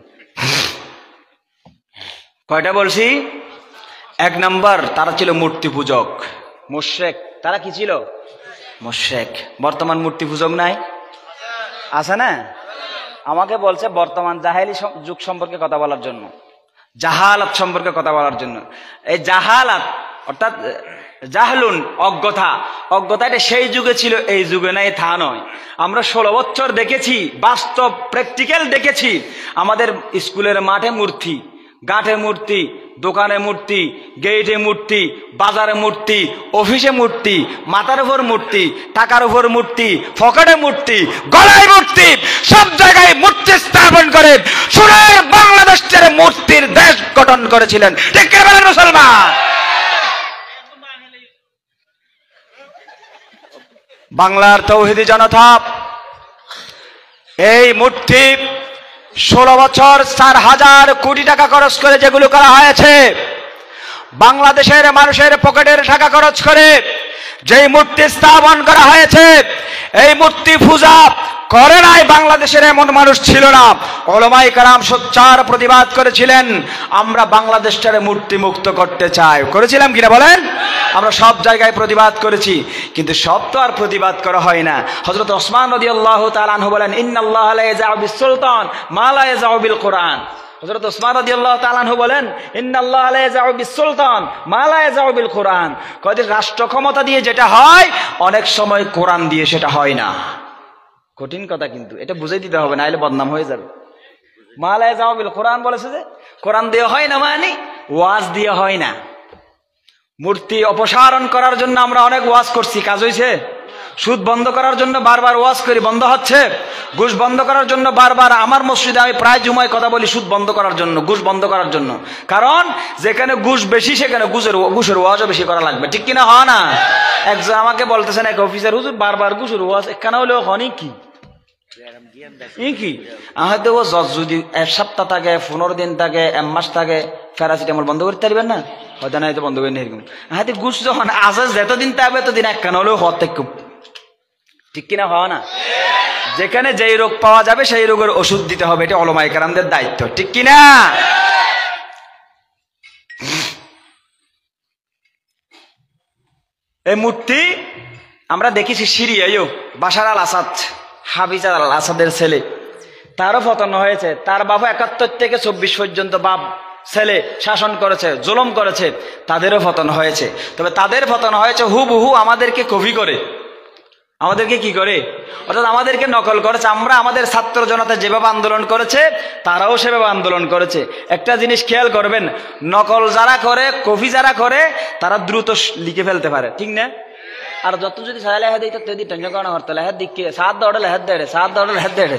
কয়টা বলছি? এক নাম্বার তারা ছিল মূর্তি পূজক, মুশরিক। তারা কি ছিল? মুশরিক। বর্তমান মূর্তি পূজক নাই? আছে না? আমাকে বলছে বর্তমান জাহেলি যুগ সম্পর্কে কথা বলার জন্য। জাহালাত সম্পর্কে কথা বলার জন্য। এই জাহালাত অর্থাৎ জাহলুন অজ্ঞতা, অজ্ঞতা এটা সেই যুগে ছিল, এই যুগে নাই তা নয়। আমরা 16 বছর দেখেছি, বাস্তব প্র্যাকটিক্যাল দেখেছি। আমাদের স্কুলের মাঠে মূর্তি, গাঠে মূর্তি, দোকানে মূর্তি, গেটে মূর্তি, বাজারে মূর্তি, অফিসে মূর্তি, মাথার উপর মূর্তি, টাকার উপর মূর্তি, পকেটে মূর্তি, গলায় মূর্তি, সব জায়গায় মূর্তি স্থাপন করে সোনার বাংলাদেশের মূর্তির দেশ গঠন করেছিলেন। ঠিক কি বলেন মুসলমান? বাংলার তৌহিদি জনতা এই মূর্তি 16 বছর 4,000 কোটি টাকা খরচ করে যেগুলো করা হয়েছে, বাংলাদেশের মানুষের পকেটের টাকা খরচ করে যেই মূর্তি স্থাপন করা হয়েছে, এই মূর্তি পূজা করে নাই বাংলাদেশের এমন মানুষ ছিল না। উলামায়ে কেরাম সোচ্চার প্রতিবাদ করেছিলেন, আমরা বাংলাদেশটারে মূর্তি মুক্ত করতে চাই। করেছিলাম কিনা বলেন? আমরা সব জায়গায় প্রতিবাদ করেছি, কিন্তু সব তো আর প্রতিবাদ করা হয় না। হযরত ওসমান রাদিয়াল্লাহু তাআলা আনহু বলেন, ইন্নাল্লাহা লা ইয়াযউ বিস-সুলতান মা লা ইয়াযউ বিল কুরআন। হযরত ওসমান রাদিয়াল্লাহু তাআলা আনহু বলেন, ইন্নাল্লাহা লা ইয়াযউ বিস-সুলতান মা লা ইয়াযউ বিল কুরআন। কয়দিন রাষ্ট্র ক্ষমতা দিয়ে যেটা হয়, অনেক সময় কোরআন দিয়ে সেটা হয় না। কঠিন কথা, কিন্তু এটা বুঝাই দিতে হবে, নাইলে বদনাম হয়ে যাবে। মা লা ইয়াযউ বিল কুরআন বলেছে যে কোরআন দিয়ে হয় না, মানে ওয়াজ দিয়ে হয় না। মূর্তি অপসারণ করার জন্য আমরা অনেক ওয়াজ করছি, কাজ হয়েছে? সুদ বন্ধ করার জন্য বারবার ওয়াজ করি, বন্ধ হচ্ছে? ঘুষ বন্ধ করার জন্য বারবার, আমার মসজিদে আমি প্রায় জুমায় কথা বলি সুদ বন্ধ করার জন্য, ঘুষ বন্ধ করার জন্য। কারণ যেখানে ঘুষ বেশি সেখানে ঘুষের ওয়াজও বেশি করা লাগবে। ঠিক কিনা? হয় না? একজন আমাকে বলতেছেন, এক অফিসার, হুজুর বারবার ঘুষের ওয়াজ এখানে হলেও হনি কি কি হয়তো ও যদি 1 সপ্তাহ থাকে, 15 দিন থাকে, 1 মাস থাকে, প্যারাসিটামল বন্ধ করতে পারবেন না? হয়তো না, হয়তো বন্ধ করে নিয়ে হয়তো ঘুষ যখন আসে যতদিন থাকবে এতদিন একখান হলেও হতে খুব। ঠিক কিনা? হয় না? যেখানে যেই রোগ পাওয়া যাবে সেই রোগের ওষুধ দিতে হবে, এটা উলামায়ে কেরামদের দায়িত্ব। ঠিক কিনা? এই মূর্তি আমরা দেখেছি সিরিয়ায়ও, বাশার আল আসাদ, হাফিজ আল আসাদের ছেলে, তারও পতন হয়েছে। তার বাবা 71 থেকে 24 পর্যন্ত বাপ ছেলে শাসন করেছে, জুলুম করেছে, তাদেরও পতন হয়েছে। তবে তাদের পতন হয়েছে হুবহু আমাদেরকে কপি করে, আমাদেরকে কি করে, অর্থাৎ আমাদেরকে নকল করেছে। আমরা আমাদের ছাত্র জনতা যেভাবে আন্দোলন করেছে, তারাও সেভাবে আন্দোলন করেছে। একটা জিনিস খেয়াল করবেন, নকল যারা করে, কপি যারা করে, তারা দ্রুত লিখে ফেলতে পারে, ঠিক না? আর যত যদি সারা লেখা দিই, তত টেনশন করা হতো, লেখার দিকে 7 দৌড়ে লেখার দেড়ে, 7 দৌড়ে লেখার দেড়ে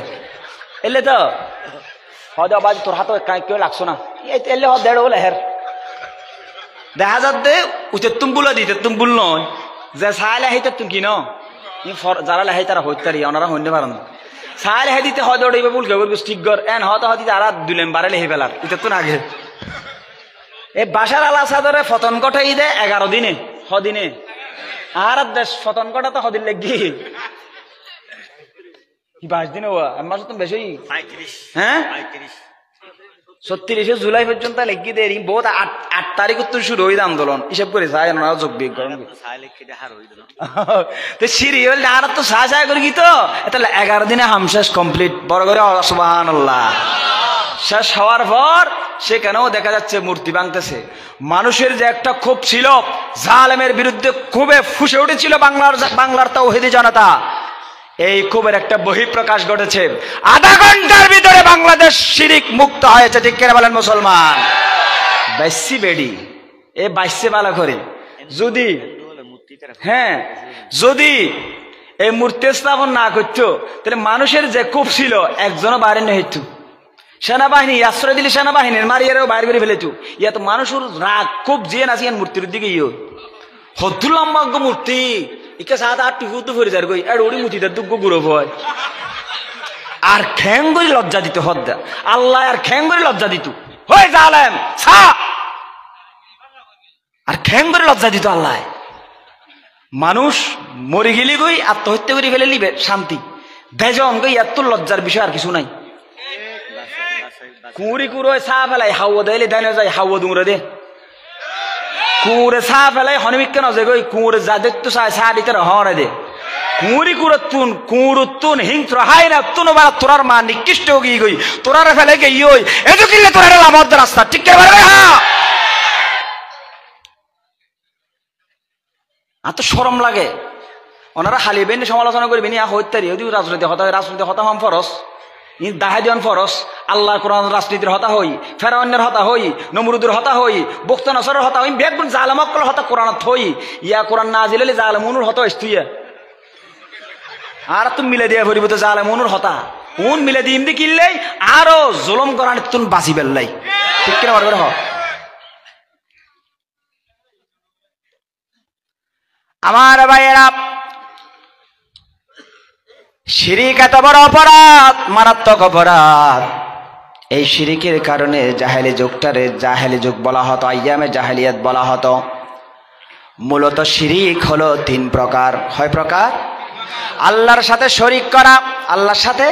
এলে তো হয়তো আবার তোর হাতে কেউ লাগছো না, এলে হত দেড় লেহের দেখা যাচ্ছে উচের তুম বুলা দিতে তুম বুল নয় যে সারা লেখাইতে তুমি কি ন, যারা লেখাই তারা হইতারি, ওনারা হইতে পারেন না। সারা লেখাই দিতে হয় দৌড়ে বুল কেউ ঠিক গর এন হয়তো হয়তো তারা দুলেন বারে লেখে ফেলার, এটা তো আগে এই বাশার আল আসাদের পতন ঘটাই দেয় 11 দিনে, হদিনে। আর দেশ পতন কটা তো হদিন লেগি কি 5 দিনে হওয়া, আমার তো বেশি, হ্যাঁ 36 জুলাই পর্যন্ত লেগি দেয়। বহুত 8 তারিখ তো শুরু হইল আন্দোলন, হিসাব করে যায় না যোগ বিয়োগ করেন তো সিরিয়াল আর তো সাহায্য করি কি তো তাহলে 11 দিনে হামশেষ কমপ্লিট। বড় করে সুবহানাল্লাহ। শেষ হওয়ার পর সেখানেও দেখা যাচ্ছে মূর্তি ভাঙতেছে। মানুষের যে একটা ক্ষোভ ছিল, জালেমের বিরুদ্ধে ক্ষোভে ফুসে উঠেছিল বাংলার তাওহীদি জনতা, এই ক্ষোভের একটা বহিঃপ্রকাশ ঘটেছে। আধা ঘন্টার ভিতরে বাংলাদেশ শিরিক মুক্ত হয়েছে। ঠিক করে বলেন মুসলমান? বাইসি বেডি এ বাইসে বালা করে যদি, হ্যাঁ যদি এই মূর্তি স্থাপন না করতো, তাহলে মানুষের যে ক্ষোভ ছিল একজনও বাইরে নেই হইতো। সেনাবাহিনী আশ্রয় দিলে সেনাবাহিনীর মারিয়ারও বাইরে করে ফেলেছু। ইয়া তো মানুষের রাগ খুব যে নাচি মূর্তির দিকে ইয়ে হদ্দুল লম্বা মূর্তি ইকে 7-8 টুকু ফেরে যার গই আর ওরি মূর্তিটার দুগ্গ গুরব হয় আর খ্যাং করে লজ্জা দিত। হদ্দা আল্লাহ আর খ্যাং করে লজ্জা দিত, হয়ে জালেম সা আর খ্যাং করে লজ্জা দিত আল্লাহ। মানুষ মরে গেলি গই আত্মহত্যা করে ফেলে নিবে শান্তি, বেজন গই এত লজ্জার বিষয় আর কিছু নাই। কুঁড়ি কুড়োয় চা ফেলাই হাওয়া দিলে দেনে যায়, হাওয়া দুমরে দে কুঁড়ে চা ফেলাই হনিমিক কেন যে গই কুঁড়ে যা দেখতো চায় চা দিতে হরে দে কুঁড়ি কুড়তুন কুঁড়ুতুন হিংস্র হাই না তুন বাড়া তোরার মা নিকৃষ্ট গিয়ে গই তোরারে ফেলে গিয়ে ওই এজু কিনলে তোরারে লামদ রাস্তা ঠিক কে পারবে হ্যাঁ আর তো শরম লাগে ওনারা হালিবেন সমালোচনা করবেন ইয়া হইতারি যদি রাজনীতি হতা হম ফরস ই দাহাদিয়ান ফরস আল্লাহ কোরআন রাজনীতির হতা হই ফেরাউনের হতা হই নমরুদের হতা হই বক্তা নসরের হতা হই বেগুন জালামকল হতা কোরআনত হই ইয়া কোরআন না জিলে জালামুনুর হতা ইস্তুইয়া আর তুমি মিলে দিয়া ভরিব তো জালামুনুর হতা কোন মিলে দিম দি কিনলেই আরো জুলুম করান তুন বাঁচি বেললাই ঠিক কিনা পারবে হ আমার ভাইয়েরা শিরিক এত বড় অপরাধ মারাত্মক অপরাধ এই শিরিকের কারণে জাহেলি যুগটারে জাহেলি যুগ বলা হতো আইয়ামে জাহেলিয়াত বলা হতো মূলত শিরিক হলো 3 প্রকার হয় প্রকার আল্লাহর সাথে শরিক করা আল্লাহর সাথে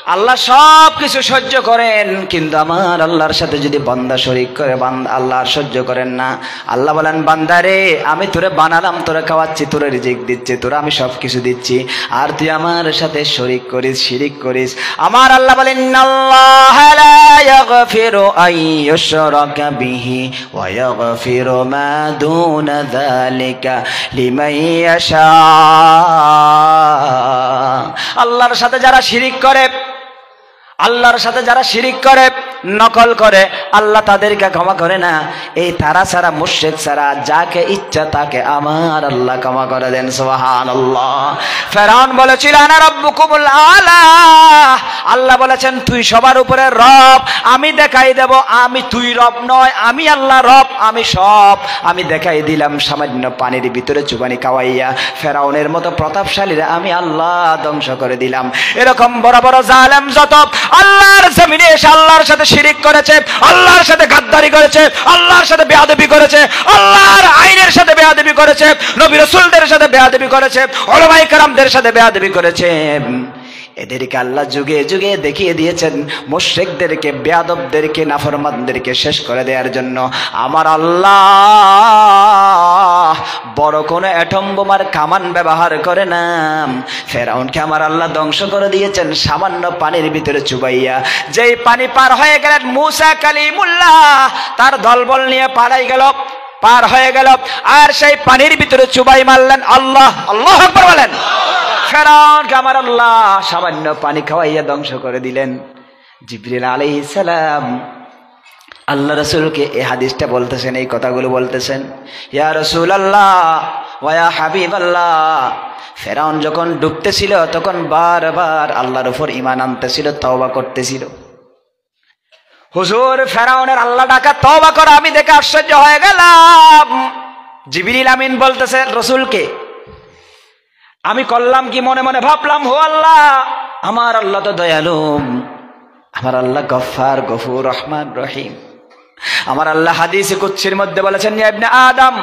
আল্লাহ সব কিছু সহ্য করেন কিন্তু আমার আল্লাহর সাথে যদি বান্দা শরিক করে বান্দা আল্লাহর সহ্য করেন না আল্লাহ বলেন বান্দারে আমি তোরে বানালাম তোরে খাওয়াচ্ছি তোরে রিজিক দিচ্ছি তোরে আমি সব কিছু দিচ্ছি আর তুই আমার সাথে শরিক করিস শিরিক করিস আমার আল্লাহ বলেন ইন্নাল্লাহা লা ইয়াগফিরু আন ইউশরাকা বিহি ওয়া ইয়াগফিরু মা দুনা যালিকা লিমান ইয়াশা আল্লাহর সাথে যারা শিরিক করে আল্লাহর সাথে যারা শিরিক করে নকল করে আল্লাহ তাদেরকে ক্ষমা করে না এই তারা ছাড়া মুশরিক ছাড়া যাকে ইচ্ছা তাকে আমার আল্লাহ ক্ষমা করে দেন সুবহানাল্লাহ ফেরাউন বলেছিল আনা রাব্বুকুমুল আলা আল্লাহ বলেছেন তুই সবার উপরে রব আমি দেখাই দেব আমি তুই রব নয় আমি আল্লাহ রব আমি সব আমি দেখাই দিলাম সামান্য পানির ভিতরে চুবানি খাওয়াইয়া ফেরাউনের মতো প্রতাপশালীরা আমি আল্লাহ ধ্বংস করে দিলাম এরকম বড় বড় জালেম যত আল্লাহর জমিনে এসে আল্লাহর সাথে শিরিক করেছে আল্লাহর সাথে গাদ্দারি করেছে আল্লাহর সাথে বেয়াদবি করেছে আল্লাহর আইনের সাথে বেয়াদবি করেছে নবী রাসূলদের সাথে বেয়াদবি করেছে উলামায়ে কেরামদের সাথে বেয়াদবি করেছে এদেরকে আল্লাহ যুগে যুগে দেখিয়ে দিয়েছেন মুশরিকদেরকে বেয়াদবদেরকে নাফরমানদেরকে শেষ করে দেওয়ার জন্য আমার আল্লাহ বড় কোনো অ্যাটম বোমার কামান ব্যবহার করে না ফেরাউনকে আমার আল্লাহ ধ্বংস করে দিয়েছেন সামান্য পানির ভিতরে চুবাইয়া যেই পানি পার হয়ে গেলেন মুসা কালিমুল্লাহ তার দলবল নিয়ে পার হয়ে গেল আর সেই পানির ভিতরে চুবাই মারলেন আল্লাহ আল্লাহু আকবার বলেন ফেরাউনকে আমার আল্লাহ সামান্য পানি খাওয়াইয়া ধ্বংস করে দিলেন জিবরিল আলাইহিস সালাম আল্লাহ রাসূলকে এই হাদিসটা বলতেছেন এই কথাগুলো বলতেছেন ইয়া রাসূলুল্লাহ ওয়া ইয়া হাবিবাল্লাহ ফেরাউন যখন ডুবতেছিল তখন বারবার আল্লাহর উপর ঈমান আনতেছিল তওবা করতেছিল হুজুর ফেরাউনের আল্লাহ ডাকা তওবা করা আমি দেখে আশ্চর্য হয়ে গেলাম জিবরিল আমিন বলতেছে রাসূলকে আমি করলাম কি মনে মনে ভাবলাম হো আল্লাহ আমার আল্লাহ তো দয়ালু আমার আল্লাহ গফফার গফুর রহমান রহিম আমার আল্লাহ হাদিসে কুদসির মধ্যে বলেছেন ইয়া ইবনে আদম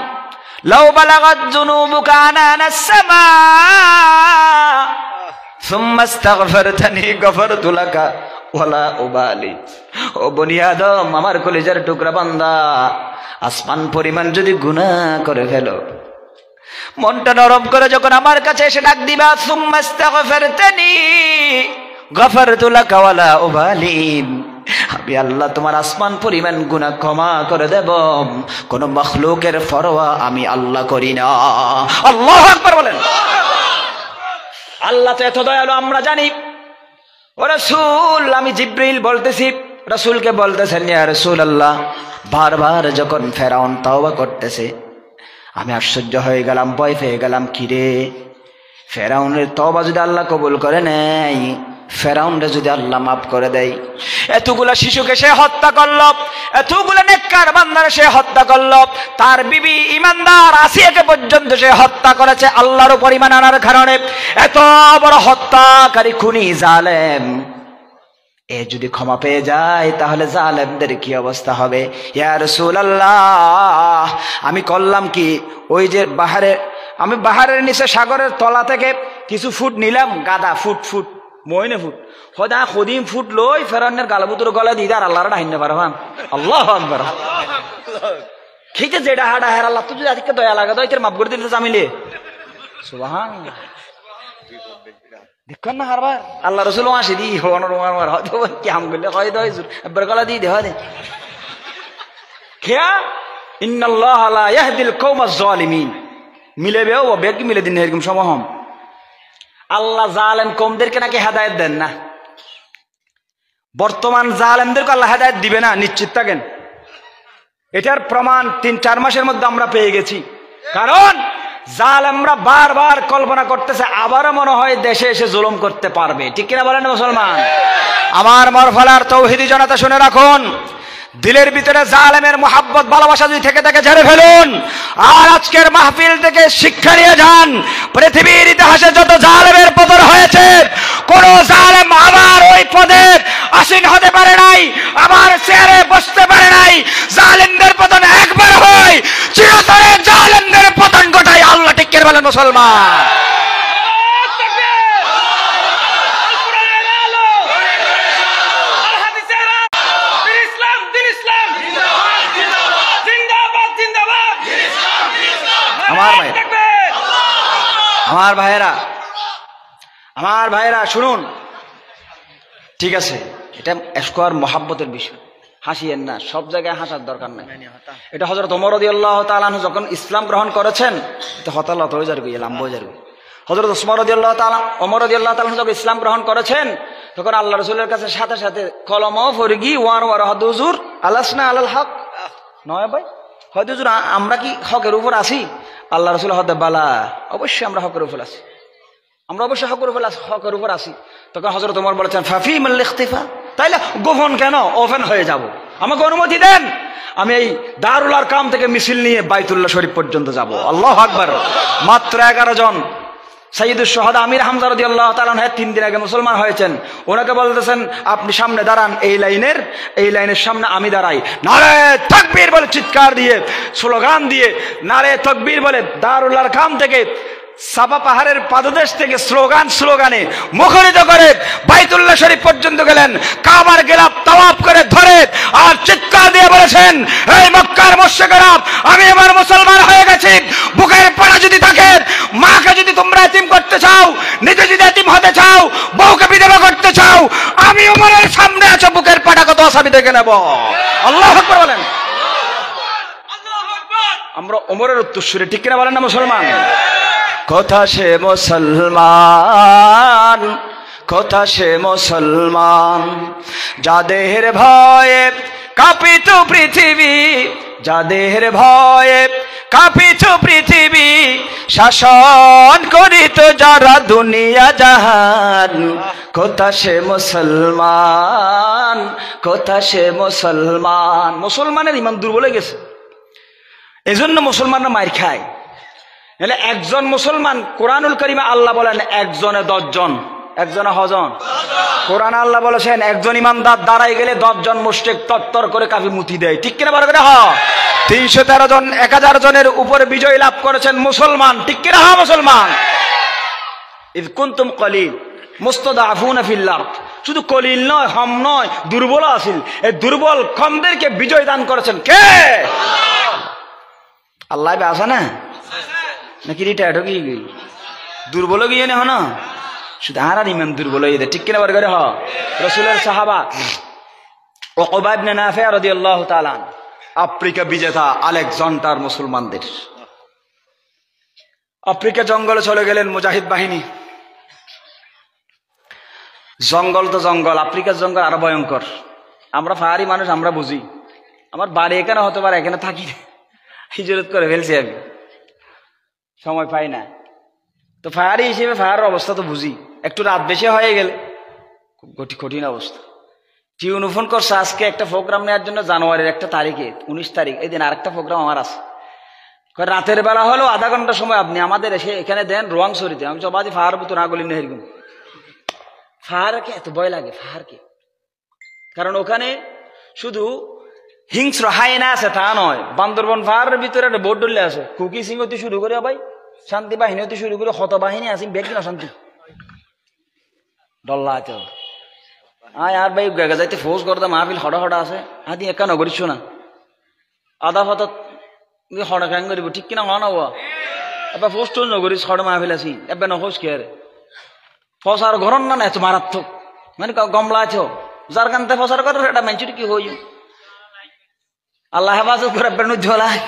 লাউ বালাগাত যুনুবুকা আনানাস সামা সুম্মা ইস্তাগফারতানি গফারতু লাকা ওয়ালা উবালি ও বনি আদম আমার কলিজার টুকরা বান্দা আসমান পরিমাণ যদি গুনাহ করে ফেলো মনটা নরম করে যখন আমার কাছে এসে ডাক দিবা সুম্মা ইস্তাগফারতানি গফারতু লাকা ওয়ালা উবালি আমি আল্লাহ তোমার আসমান পরিমাণ গুনাহ ক্ষমা করে দেব কোন মাখলুকের পরোয়া আমি আল্লাহ করি না আল্লাহু আকবার বলেন আল্লাহ তো এত দয়ালু আমরা জানি ও রাসূল আমি জিবরিল বলতেছি রাসূলকে বলতেছেন ইয়া রাসূলুল্লাহ বারবার যখন ফেরাউন তওবা করতেছে আমি আশ্চর্য হয়ে গেলাম ভয় পেয়ে গেলাম কিরে ফেরাউনের তওবা যদি আল্লাহ কবুল করে নেয় ফেরাউনরে যদি আল্লাহ মাফ করে দেয় এতগুলা শিশুকে সে হত্যা করলো এতগুলা নেককার বান্দারে সে হত্যা করলো তার বিবি ইমানদার আসিয়াকে পর্যন্ত সে হত্যা করেছে আল্লাহর উপর ঈমান আনার কারণে এত বড় হত্যাকারী খুনি জালেম এ যদি ক্ষমা পেয়ে যায় তাহলে জালেমদের কি অবস্থা হবে ইয়া রাসূলুল্লাহ আমি করলাম কি ওই যে আমি বাহারের নিচে সাগরের তলা থেকে কিছু ফুট নিলাম গাদা ফুট মইনে ফুট হদা খদিম ফুট লই ফেরাউনের গালবুতর গলা দিই আর আল্লাহর ডাইনে পারবাম আল্লাহু আকবার খেতে যেটা হাডা হের আল্লাহ তুই আজকে দয়া লাগা দইতের মাফ করে দিতে জামিলে সুবহানাল্লাহ দেখুন না হারবার আল্লাহ রসুল আসি দি হয়তো কি হাম করলে হয় তো একবার গলা দিয়ে দেওয়া দে খেয়া ইন্নাল্লাহ লা ইয়াহদিল কওমাজ জালিমিন মিলেবেও ও বেগ মিলে দিন এরকম সমহম আল্লাহ জালেম কওমদেরকে নাকি হেদায়েত দেন না। বর্তমান জালেমদেরকে আল্লাহ হেদায়েত দিবে না, নিশ্চিত থাকেন। এটার প্রমাণ 3-4 মাসের মধ্যে আমরা পেয়ে গেছি। কারণ জালেমরা বারবার কল্পনা করতেছে আবারও মনে হয় দেশে এসে জুলুম করতে পারবে, ঠিক কিনা বলেন মুসলমান? আমার মরফলার তৌহিদি জনতা শুনে রাখুন, দিলের ভিতরে জালেমের মোহাব্বত ভালোবাসা যদি থেকে থাকে ঝেড়ে ফেলুন। আর আজকের মাহফিল থেকে শিক্ষা নিয়ে যান, পৃথিবীর ইতিহাসে যত জালেমের পতন হয়েছে কোন জালেম আবার ওই পদে আসীন হতে পারে নাই, আবার চেয়ারে বসতে পারে নাই। জালেমদের পতন একবার হয়, চিরতরে জালেমদের পতন ঘটায় আল্লাহ, ঠিক করে বলেন মুসলমান? আমার ভাইয়েরা শুনুন, ঠিক আছে, এটা এশকর মহাব্বতের বিষয়, হাসিয়েন না, সব জায়গায় হাসার দরকার নাই। এটা হযরত ওমর রাদিয়াল্লাহু তাআলা আনহু যখন ইসলাম গ্রহণ করেছেন, এটা হতালত হয়ে যাবে, লাম্ব হয়ে যাবে। হযরত ওমর রাদিয়াল্লাহু তাআলা যখন ইসলাম গ্রহণ করেছেন, তখন আল্লাহ রাসূলের কাছে সাথে সাথে কলমও ফরগি ওয়ার হদ হুজুর আলাসনা আলাল হক, নয় ভাই হয়তো হুজুর আমরা কি হকের উপর আছি? আল্লাহ রাসূল হদ বালা, অবশ্যই আমরা হকের উপর আছি, আমরা অবশ্যই হকের উপর আছি। তখন হযরত ওমর বলেছেন ফাফিমাল ইখতিফা, তাইলে গোপন কেন, ওপেন হয়ে যাব, আমাকে অনুমতি দেন, আমি এই দারুল আরকাম থেকে মিছিল নিয়ে বাইতুল্লাহ শরীফ পর্যন্ত যাব। আল্লাহু আকবার। মাত্র 11 জন সাইয়্যিদুশ শুহাদা আমির হামজা রাদিয়াল্লাহু তাআলা 3 দিন আগে মুসলমান হয়েছেন। ওনাকে বলতেছেন আপনি সামনে দাঁড়ান, এই লাইনের সামনে আমি দাঁড়াই, নারে তাকবীর বলে চিৎকার দিয়ে, স্লোগান দিয়ে, নারে তাকবীর বলে দারুল আরকাম থেকে সাফা পাহাড়ের পাদদেশ থেকে স্লোগানে মুখরিত করে বাইতুল্লাহ শরীফ পর্যন্ত গেলেন। কাবার গিলাফ তাওয়াফ করে ধরে আর চিৎকার দিয়ে বলেছেন, এই মক্কার মুশরিকেরা, আমি এবার মুসলমান হয়ে গেছি। বুকের পাড়া যদি থাকে, মাকে যদি তোমরা এতিম করতে চাও, নিজে যদি এতিম হতে চাও, বউকে বিধবা করতে চাও, আমি ওমরের সামনে আছো, বুকের পাড়া কত আসামি দেখে নেব। আল্লাহু আকবার বলেন। আমরা ওমরের উত্তরসূরি, ঠিক কিনা বলেন না মুসলমান? কথা সে মুসলমান, কথা সে মুসলমান, যাদের ভয়ে কাঁপিত পৃথিবী, যাদের ভয়ে কাঁপিত পৃথিবী, শাসন করিত যারা দুনিয়া জাহান, কথা সে মুসলমান, কথা সে মুসলমান। মুসলমানের ইমান দুর্বল হয়ে গেছে, এজন্য মুসলমানরা মার খায়। নাহলে একজন মুসলমান, কোরআনুল কারিমে আল্লাহ বলেন একজনে 10 জন, একজনে হজন। কোরআন আল্লাহ বলেছেন একজন ইমানদার দাঁড়াই গেলে 10 জন মুশরিক তত্তর করে কাফি মুতি দেয়, ঠিক কিনা বলবে? হ 313 জন 1000 জনের উপরে বিজয় লাভ করেছেন মুসলমান, ঠিক কিনা? হ্যাঁ মুসলমান। ইয কুনতুম কলিল মুস্তাদআফুনা ফিল আরদ, শুধু কলিল নয়, হম নয়, দুর্বল আছিল। এই দুর্বল কমদেরকে বিজয় দান করেছেন কে? আল্লাহ আছে না, নাকি রিটায়ার্ড হয়ে গই দুর্বল গিয়ে না হন, শুধু আর ইমান দুর্বল হয়ে যায়, ঠিক কিনা বার করে? হ রাসূলের সাহাবা উকবা ইবনে নাফি রাদিয়াল্লাহু তাআলা, আফ্রিকা বিজেতা আলেকজান্ডার মুসলমানদের, আফ্রিকা জঙ্গলে চলে গেলেন মুজাহিদ বাহিনী। জঙ্গল তো জঙ্গল, আফ্রিকার জঙ্গল আরো ভয়ঙ্কর। আমরা পাহাড়ি মানুষ, আমরা বুঝি, আমার বাড়ি এখানে হতে পারে, এখানে থাকি, হিজরত করে ফেলছি, আমি সময় পাই না। তো ফায়ারি হিসেবে ফায়ারের অবস্থা তো বুঝি, একটু রাত বেশি হয়ে গেলে খুব কঠিন অবস্থা। টিউনু ফোন করছে আজকে একটা প্রোগ্রাম নেওয়ার জন্য, জানুয়ারির 1 তারিখে, 19 তারিখ, এই দিন আরেকটা প্রোগ্রাম আমার আছে। রাতের বেলা হলো আধা ঘন্টা সময় আপনি আমাদের এসে এখানে দেন রোয়াংছড়িতে। আমি সবাই ফায়ার বুতো না গলি নেহেরগুন। ফায়ারকে এত ভয় লাগে, ফায়ারকে, কারণ ওখানে শুধু হিংস্র হায়না আছে তা নয়, বান্দরবন পাহাড়ের ভিতরে একটা বোর্ড ডলে আছে, কুকি সিং হতে শুরু করে ভাই শান্তি বাহিনী হতে শুরু করে হত বাহিনী আছে, বেগ না শান্তি ডল্লা আছে। আর ভাই যাইতে ফোর্স করতে মাহফিল হড়া হড়া আছে, আদি একা নগরিস না, আধা হত হড়া কাং করিব, ঠিক কিনা হওয়া না? এবার ফোর্স তো নগরিস হড় মাহফিল আছি, এবার নখোস কে? ফসার ঘরন না এত মারাত্মক মানে গমলা আছো যার কান্তে ফসার করো এটা মেঞ্চুরি কি হই আল্লাহ হেফাজত করে ঝোলায়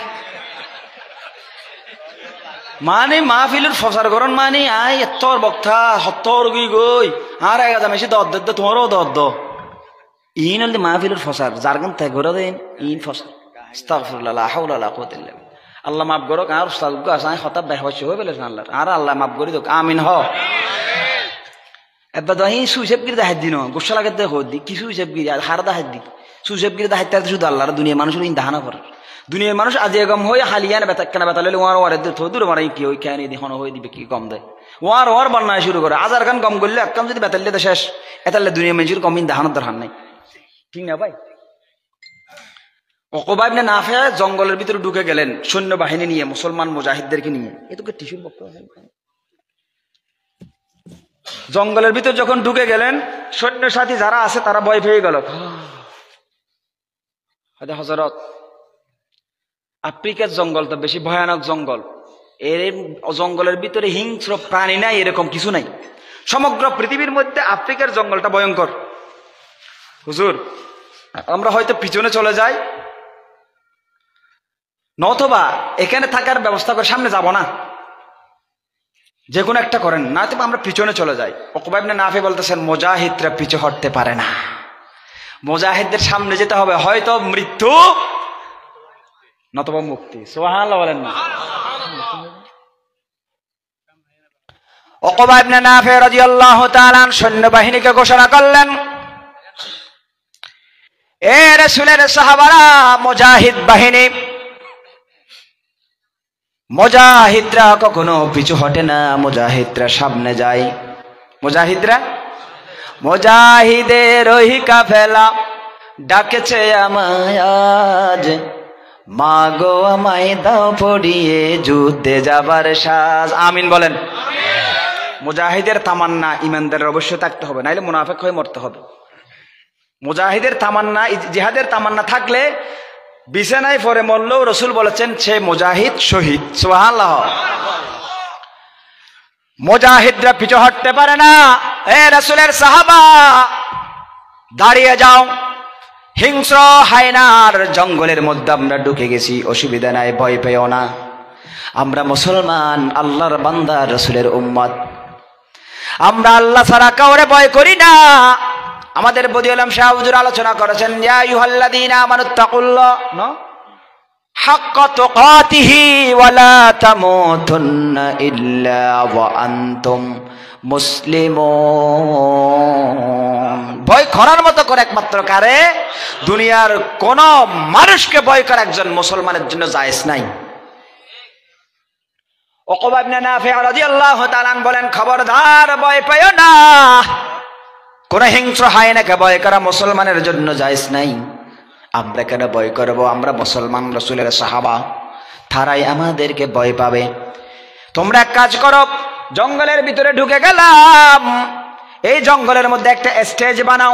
মানে মাহফিলের ফসার গরন মানে আই এত্তর বক্তা সত্তর গই গই আর এক হাজার মেশি দর তোমারও দর ইন হলে মাহফিলের ফসার যার কান্তে ঘরে দেন ইন ফসার আস্তাগফিরুল্লাহ লা হাওলা ওয়ালা কুওয়াতা ইল্লা বিল্লাহ আল্লাহ মাফ করো আর উস্তাদ গো আসাই হঠাৎ বেহশ হয়ে বলেছেন আল্লাহ আর আল্লাহ মাফ করে দোক আমিন হ এবার দহি সুইসেব গিরি দাহাত দিন গোসা লাগে দেখো দি কি সুইসেব গিরি আর হার দাহাত দি সুইসেব গিরি দাহাত শুধু আল্লাহর দুনিয়া মানুষের দাহানা করে দুনিয়ার মানুষ আজ এগম হয়ে হালিয়ান বেতাক্কানা বেতালে ওয়ার ওয়ার দূর মারাই কি ওই কেন দেখো হয়ে দিবে কি কম দেয় ওয়ার ওয়ার বান্নায় শুরু করে আজার খান কম করলে এক কাম যদি বেতালে তো শেষ এতালে দুনিয়া মানুষের কমিন দাহানোর দরকার নাই ঠিক না ভাই উকবা ইবনে নাফি জঙ্গলের ভিতরে ঢুকে গেলেন সৈন্যবাহিনী নিয়ে মুসলমান মুজাহিদদেরকে নিয়ে এতকে টিস্যুর বক্তব্য জঙ্গলের ভিতর যখন ঢুকে গেলেন সৈন্য সাথী যারা আছে তারা ভয় পেয়ে গেল হযরত আফ্রিকার জঙ্গল তো বেশি ভয়ানক জঙ্গল এর জঙ্গলের ভিতরে হিংস্র প্রাণী নাই এরকম কিছু নাই সমগ্র পৃথিবীর মধ্যে আফ্রিকার জঙ্গলটা ভয়ঙ্কর হুজুর আমরা হয়তো পিছনে চলে যাই নতবা এখানে থাকার ব্যবস্থা করে সামনে যাব না যে কোনো একটা করেন না তো আমরা পিছনে চলে যাই উকবা ইবনে নাফি বলতেছেন মুজাহিদরা পিছু হটতে পারে না মুজাহিদদের সামনে যেতে হবে হয়তো মৃত্যু নতবা মুক্তি সুবহানাল্লাহ বলেন না উকবা ইবনে নাফি রাদিয়াল্লাহু তাআলা সৈন্যবাহিনীকে ঘোষণা করলেন এ রাসূলের সাহাবারা মুজাহিদ বাহিনী মুজাহিদরা কখনো পিছু হটে না মুজাহিদরা সামনে যায় মুজাহিদের ওই কাফেলা ডাকেছে আমায় আজ মাগো আমায় দাও পড়িয়ে যুদ্ধে যাবার সাজ আমিন বলেন মুজাহিদের তামান্না ইমানদারের অবশ্যই থাকতে হবে নাইলে মুনাফিক হয়ে মরতে হবে মুজাহিদের তামান্না জিহাদের তামান্না থাকলে বিছানায় পরে মরলেও রসুল বলেছেন সে মুজাহিদ শহীদ সুবহানাল্লাহ মুজাহিদরা পিছু হটতে পারে না এ রাসূলের সাহাবা দাঁড়িয়ে যাও হিংস্র হায়নার জঙ্গলের মধ্যে আমরা ঢুকে গেছি অসুবিধা নাই ভয় পেও না আমরা মুসলমান আল্লাহর বান্দা রাসূলের উম্মত আমরা আল্লাহ ছাড়া কাউরে ভয় করি না আমাদের বদি আলম শাহ হুজুর আলোচনা করেছেন ইয়া আইয়ুহাল্লাযীনা আমানুত্তাকুল্লাহ হাক্কা তুকাতিহি ওয়া লা তামুতুন্না ইল্লা ওয়া আনতুম মুসলিমুন ভয় করার মতো করে একমাত্র কারে দুনিয়ার কোন মানুষকে ভয় করা একজন মুসলমানের জন্য জায়েজ নাই উকবা ইবনে নাফি রাদিয়াল্লাহু তাআলা বলেন খবরদার ভয় পেও না কোন হিংস্র হায়নাকে ভয় করা মুসলমানের জন্য জায়েজ নাই আমরা কেন ভয় করব আমরা মুসলমান রাসূলের সাহাবা তারাই আমাদেরকে ভয় পাবে তোমরা এক কাজ করো জঙ্গলের ভিতরে ঢুকে গেলাম এই জঙ্গলের মধ্যে একটা স্টেজ বানাও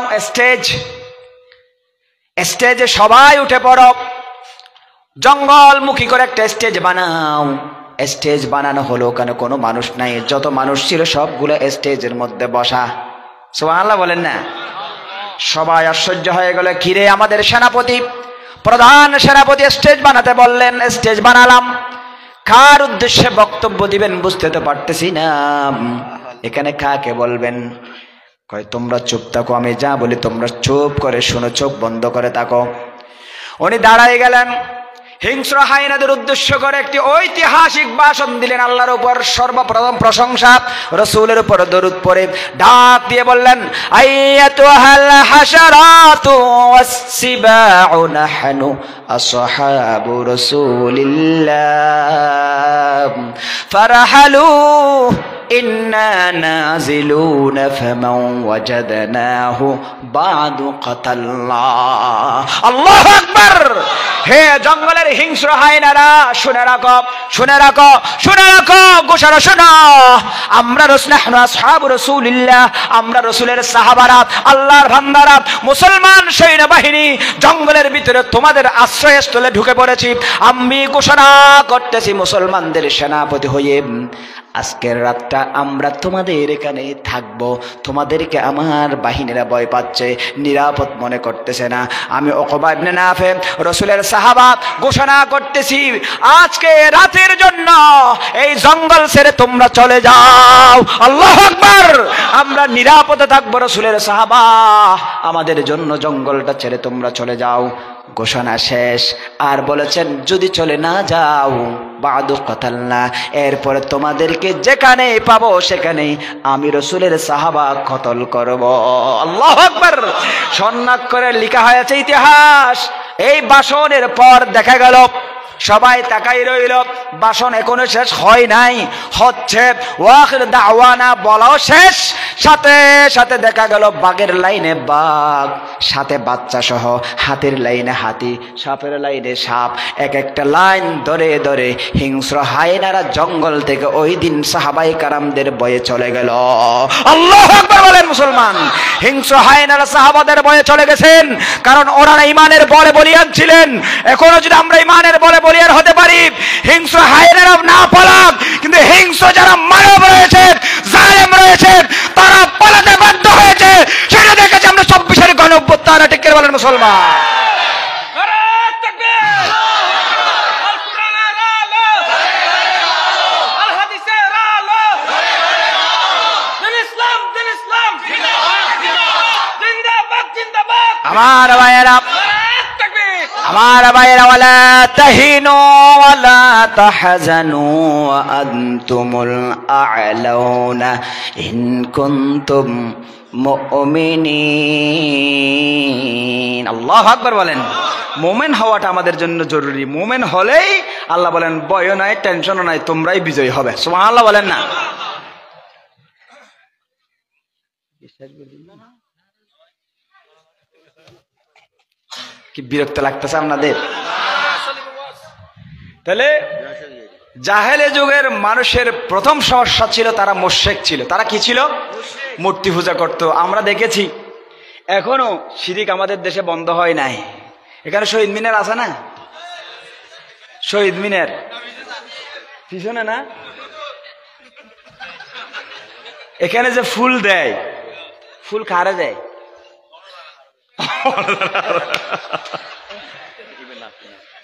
স্টেজে সবাই উঠে পড়ো জঙ্গলমুখী করে একটা স্টেজ বানাও স্টেজ বানানো হলো কেন কোনো মানুষ নাই যত মানুষ ছিল সবগুলো স্টেজের মধ্যে বসা সুবহানাল্লাহ বলেন না সবাই আশ্চর্য হয়ে গেল কিরে আমাদের সেনাপতি প্রধান সেনাপতি স্টেজ বানাতে বললেন স্টেজ বানালাম কার উদ্দেশ্যে বক্তব্য দিবেন বুঝতে তো পারতেছি না এখানে কাকে বলবেন কয় তোমরা চুপ থাকো আমি যা বলি তোমরা চুপ করে শোনো চোখ বন্ধ করে থাকো উনি দাঁড়ায় গেলেন হিংস্র হায়নাদের উদ্দেশ্য করে একটি ঐতিহাসিক ভাষণ দিলেন আল্লাহর উপর সর্বপ্রথম প্রশংসা রাসূলের উপর দরুদ পড়ে ডাক দিয়ে বললেন আইয়াতুহাল হাশারাতু ওয়াসসিবাউ নাহনু আসহাবু রাসূলিল্লাহ ফারহালু ইন্না নাজিলুনা ফামান ওয়াজাদনাহু বাদু কাতাল্লাহ আল্লাহু আকবার হে জঙ্গলের হিংস্র হায়নারা শুনে রাখো ঘোষণা শোনো আমরা আসহাবু রাসূলিল্লাহ আমরা রাসূলের সাহাবারা আল্লাহর বান্দারা মুসলমান সৈন্যবাহিনী জঙ্গলের ভিতরে তোমাদের আশ্রয়স্থলে ঢুকে পড়েছি আমি ঘোষণা করতেছি মুসলমানদের সেনাপতি হয়ে আজকের রাতটা আমরা তোমাদের এখানে থাকবো, তোমাদেরকে আমার বাহিনীরা ভয় পাচ্ছে, নিরাপদ মনে করতেছে না। আমি উকবা ইবনে নাফি রাসূলের সাহাবা ঘোষণা করতেছি, আজকে রাতের জন্য এই জঙ্গল ছেড়ে তোমরা চলে যাও। আল্লাহু আকবার। আমরা নিরাপদে থাকবো রাসূলের সাহাবা, আমাদের জন্য জঙ্গলটা ছেড়ে তোমরা চলে যাও। ঘোষণা শেষ। আর বলেছেন যদি চলে না যাও বাদু কতালনা, এরপরে তোমাদেরকে যেখানে পাবো সেখানে আমি রাসূলের সাহাবা কতল করব। আল্লাহু আকবার। স্বর্ণাক্ষরে লেখা হয়েছে ইতিহাস। এই ভাষণের পর দেখা গেল সবাই তাকাই রইল, ভাষণ এখনো শেষ হয় নাই, হচ্ছে। ওয়াখির দাওয়ানা বলাও শেষ, সাথে সাথে দেখা গেল বাঘের লাইনে বাঘ, সাথে বাচ্চা সহ, হাতির লাইনে হাতি, সাপের লাইনে সাপ, এক একটা লাইন ধরে ধরে হিংস্র হায়নারা জঙ্গল থেকে ওই দিন সাহাবায়ে কারামদের বয়ে চলে গেল। আল্লাহু আকবার বলেন মুসলমান। হিংস্র হায়নারা সাহাবাদের বয়ে চলে গেছেন, কারণ ওনারা ইমানের বলে বলিয়ান ছিলেন। এখনো যদি আমরা ইমানের বলে বলিয়ান হতে পারি, হিংস্র হায়নারা না পালাক, কিন্তু হিংস্র যারা মানব রয়েছে, জালেম রয়েছে, তারা পালাতে বাধ্য হয়েছে। সেটা দেখেছি আমরা ২৪-এর গণঅভ্যুত্থান। ঠিক করে বলেন মুসলমান। আমার ভাইয়েরা, আমার ভাইয়েরা, ওয়ালা তাহিনু ওয়ালা তাহজানু ওয়া আনতুমুল আ'লাউনা ইন কুনতুম মুমিনিন। আল্লাহু আকবার বলেন। মুমিন হওয়াটা আমাদের জন্য জরুরি। মুমিন হলেই আল্লাহ বলেন ভয় নাই, টেনশনও নাই, তোমরাই বিজয়ী হবে। সুবহানাল্লাহ বলেন না। কি বিরক্ত লাগতেছে আপনাদের? তাহলে জাহেলে যুগের মানুষের প্রথম সমস্যা ছিল তারা মুশরিক ছিল। তারা কি ছিল? মূর্তি পূজা করত। আমরা দেখেছি এখনো শিরিক আমাদের দেশে বন্ধ হয় নাই। এখানে শহীদ মিনার আছে না? শহীদ মিনার পিছনে না, এখানে যে ফুল দেয়, ফুল কারে দেয়?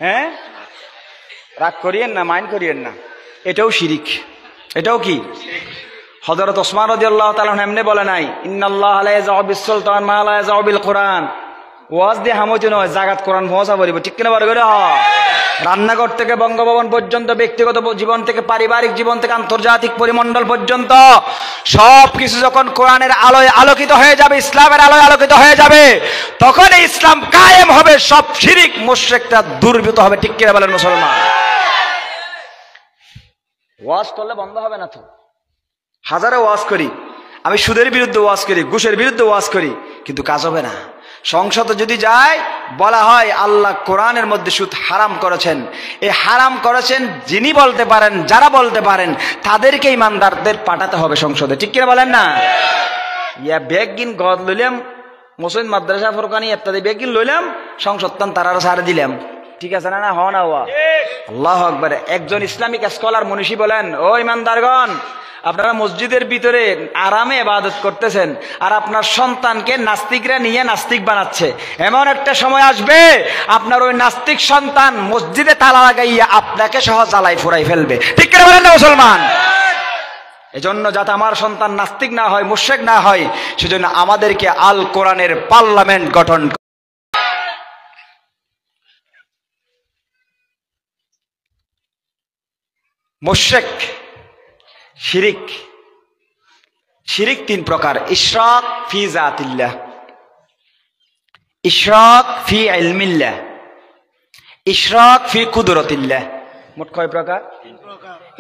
হ্যাঁ, রাগ করিয়েন না, মাইন্ড করিয়েন না, এটাও শিরিক। এটাও কি? হযরত ওসমান রাদিয়াল্লাহু তাআলা এমনি বলে নাই, ইন্নাল্লাহা লা ইয়াযউ বিস-সুলতান মা লা ইয়াযউ বিল কুরআন। ওয়াজ দিয়ে হামতি নয়, জাগাত কোরআন পৌঁছা বলিব। ঠিক কিনা বলে গেলে রান্নাঘর থেকে বঙ্গভবন পর্যন্ত, ব্যক্তিগত জীবন থেকে পারিবারিক জীবন থেকে আন্তর্জাতিক পরিমণ্ডল পর্যন্ত সব কিছু যখন কোরআনের আলোয় আলোকিত হয়ে যাবে, ইসলামের আলোয় আলোকিত হয়ে যাবে, তখন ইসলাম কায়েম হবে, সব শিরিক মুশরিকরা দূরীভূত হবে। ঠিক কিনা বলেন মুসলমান? ওয়াজ করলে বন্ধ হবে না তো। হাজারো ওয়াজ করি, আমি সুদের বিরুদ্ধে ওয়াজ করি, ঘুষের বিরুদ্ধে ওয়াজ করি, কিন্তু কাজ হবে না। সংসদে যদি যায়, বলা হয় আল্লাহ কোরআনের মধ্যে সুদ হারাম করেছেন। এই হারাম করেছেন যিনি বলতে পারেন, যারা বলতে পারেন, তাদেরকে ইমানদারদের পাঠাতে হবে সংসদে। ঠিক কিনা বলেন না? ইয়া বেগিন গদ লইলাম, মসজিদ মাদ্রাসা ফরকানি ইত্যাদি বেগিন লইলাম, সংসদ তারা ছাড়ে দিলাম। ঠিক আছে না? না হন আওয়া। আল্লাহু আকবার। একজন ইসলামিক স্কলার মনীষী বলেন, ও ইমানদারগণ, আপনারা মসজিদের ভিতরে আরামে ইবাদত করতেছেন, আর আপনার সন্তানকে নাস্তিকরা নিয়ে নাস্তিক বানাচ্ছে। এমন একটা সময় আসবে আপনার ওই নাস্তিক সন্তান মসজিদে তালা লাগাইয়া আপনাকে সহ জ্বালাই ফুরাই ফেলবে। ঠিক করে বলেন না মুসলমান? এজন্য যাতে আমার সন্তান নাস্তিক না হয়, মুশরিক না হয়, সেজন্য আমাদেরকে আল কোরআনের পার্লামেন্ট গঠন। মুশরিক, শিরিক, শিরিক তিন প্রকার। ইশরাক ফি জাতিল্লাহ, ইশরাক ফি ইলমিল্লাহ, ইশরাক ফি কুদরতিল্লাহ। মোট কয় প্রকার?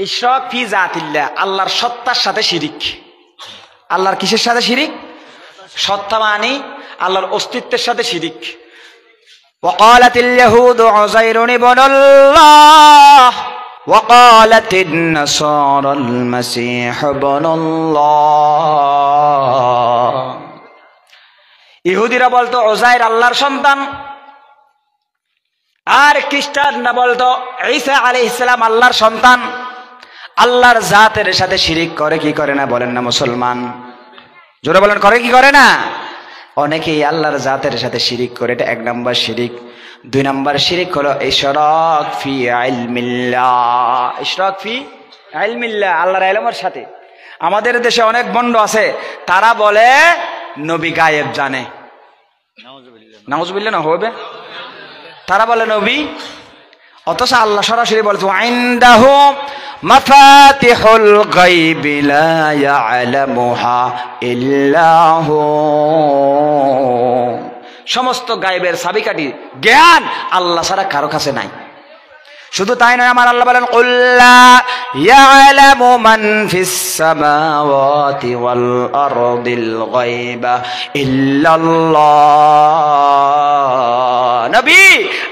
ইশরাক ফি জাতিল্লাহ, আল্লাহর সত্তার সাথে শিরিক। আল্লাহর কিসের সাথে শিরিক? সত্তা মানে আল্লাহর অস্তিত্বের সাথে শিরিক। ওয়াকালাতিল ইয়াহুদু উযাইরুন ইবনুল্লাহ وقالت النصارى المسيح ابن الله। ইহুদিরা বলতো উযাইর আল্লাহর সন্তান, আর খ্রিস্টানরা বলতো ঈসা আলাইহিস সালাম আল্লাহর সন্তান। আল্লাহর জাতের সাথে শিরিক করে কি করে না বলেন না মুসলমান? জোরে বলেন, করে কি করে না? অনেকেই আল্লাহর জাতের সাথে শিরিক করে, এটা 1 নম্বর শিরিক। 2 নম্বর শিরিক হলো ইশরাক ফি ইলমিল্লাহ। ইশরাক ফি ইলমিল্লাহ, আল্লাহর ইলমের সাথে। আমাদের দেশে অনেক বন্ড আছে, তারা বলে নবী গায়েব জানে। নাউজুবিল্লাহ না হবে, তারা বলে নবী, অথচ আল্লাহ সরাসরি বলেছে ইনদাহু মাফাতিহুল গায়বি লা ইয়ালামুহা ইল্লা হু। সমস্ত গায়েবের চাবিকাঠি জ্ঞান আল্লাহ ছাড়া কারো কাছে নাই। শুধু তাই নয়, আমার আল্লাহ বলেন কুল লা ইয়ালামু মান ফিস সামাওয়াতি ওয়াল আরদিল গায়বা ইল্লাল্লাহ। নবী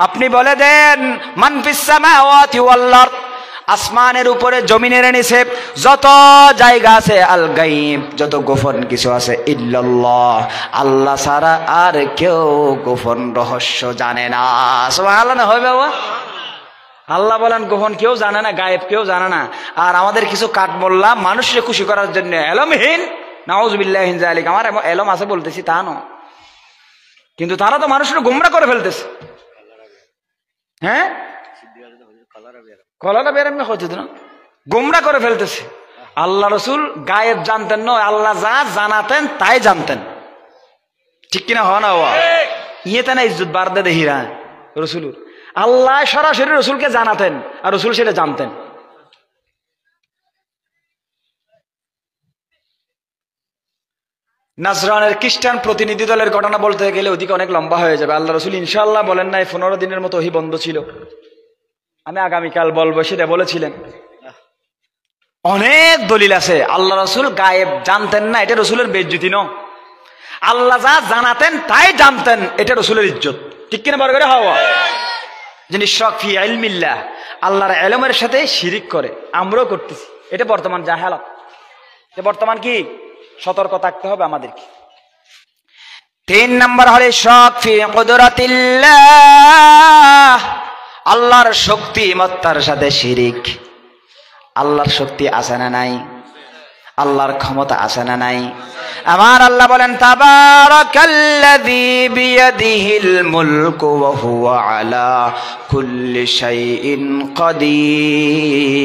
আপনি বলে দেন মান ফিস সামাওয়াতি ওয়াল আরদ, আসমানের উপরে জমিনের নিচে যত জায়গা আছে, আল গায়ব যত গোপন কিছু আছে, ইল্লাল্লাহ আল্লাহ ছাড়া আর কেউ গোপন রহস্য জানে না। সুবহানাল্লাহ না হয় বাবা? আল্লাহ বলেন গোপন কেউ জানে না, গায়েব কেউ জানে না। আর আমাদের কিছু কাঠ মোল্লা মানুষকে খুশি করার জন্য এলমহীন, নাউজুবিল্লাহি মিন যালিক, আমার এলম আছে বলতেছি তা নয়, কিন্তু তারা তো মানুষকে গোমরা করে ফেলতেছে। হ্যাঁ, কলাটা বেরামে হচ্ছে না, গোমরা করে ফেলতেছে। আল্লাহ রসুল গায়েব জানতেন নয়, আল্লাহ যা জানাতেন তাই জানতেন। ঠিক কিনা হয় না? ইয়েতে না ইজ্জত বাড়তে দেহিরা রসুলুর। আল্লাহ সরাসরি রসুলকে জানাতেন আর রসুল সেটা জানতেন। নাজরানের খ্রিস্টান প্রতিনিধি দলের ঘটনা বলতে গেলে ওদিকে অনেক লম্বা হয়ে যাবে। আল্লাহ রসুল ইনশাআল্লাহ বলেন নাই 15 দিনের মতো ওহী বন্ধ ছিল, আমি আগামীকাল বলবো, সেটা বলেছিলেন। অনেক দলিল আছে আল্লাহ রসুল গায়েব জানতেন না, এটা রসুলের বেইজ্জতি নয়। আল্লাহ যা জানাতেন তাই জানতেন, এটা রসুলের ইজ্জত। ঠিক কিনা বড় করে হওয়া যিনি ইশরাক ফি ইলমিল্লাহ, আল্লাহর ইলমের সাথে শিরিক করে, আমরাও করতেছি। এটা বর্তমান জাহালাত, এটা বর্তমান কি সতর্ক থাকতে হবে আমাদেরকে। 3 নম্বর হলো ইশরাক ফি কুদরাতিল্লাহ, আল্লাহর শক্তিমত্তার সাথে শিরিক। আল্লাহর শক্তি আছে না নাই? আল্লাহর ক্ষমতা আছে না নাই? আমার আল্লাহ বলেন তাবারাকাল্লাযী বিয়াদিহিল মুলকু ওয়া হুয়া আলা কুল্লি শাইইন কাদির।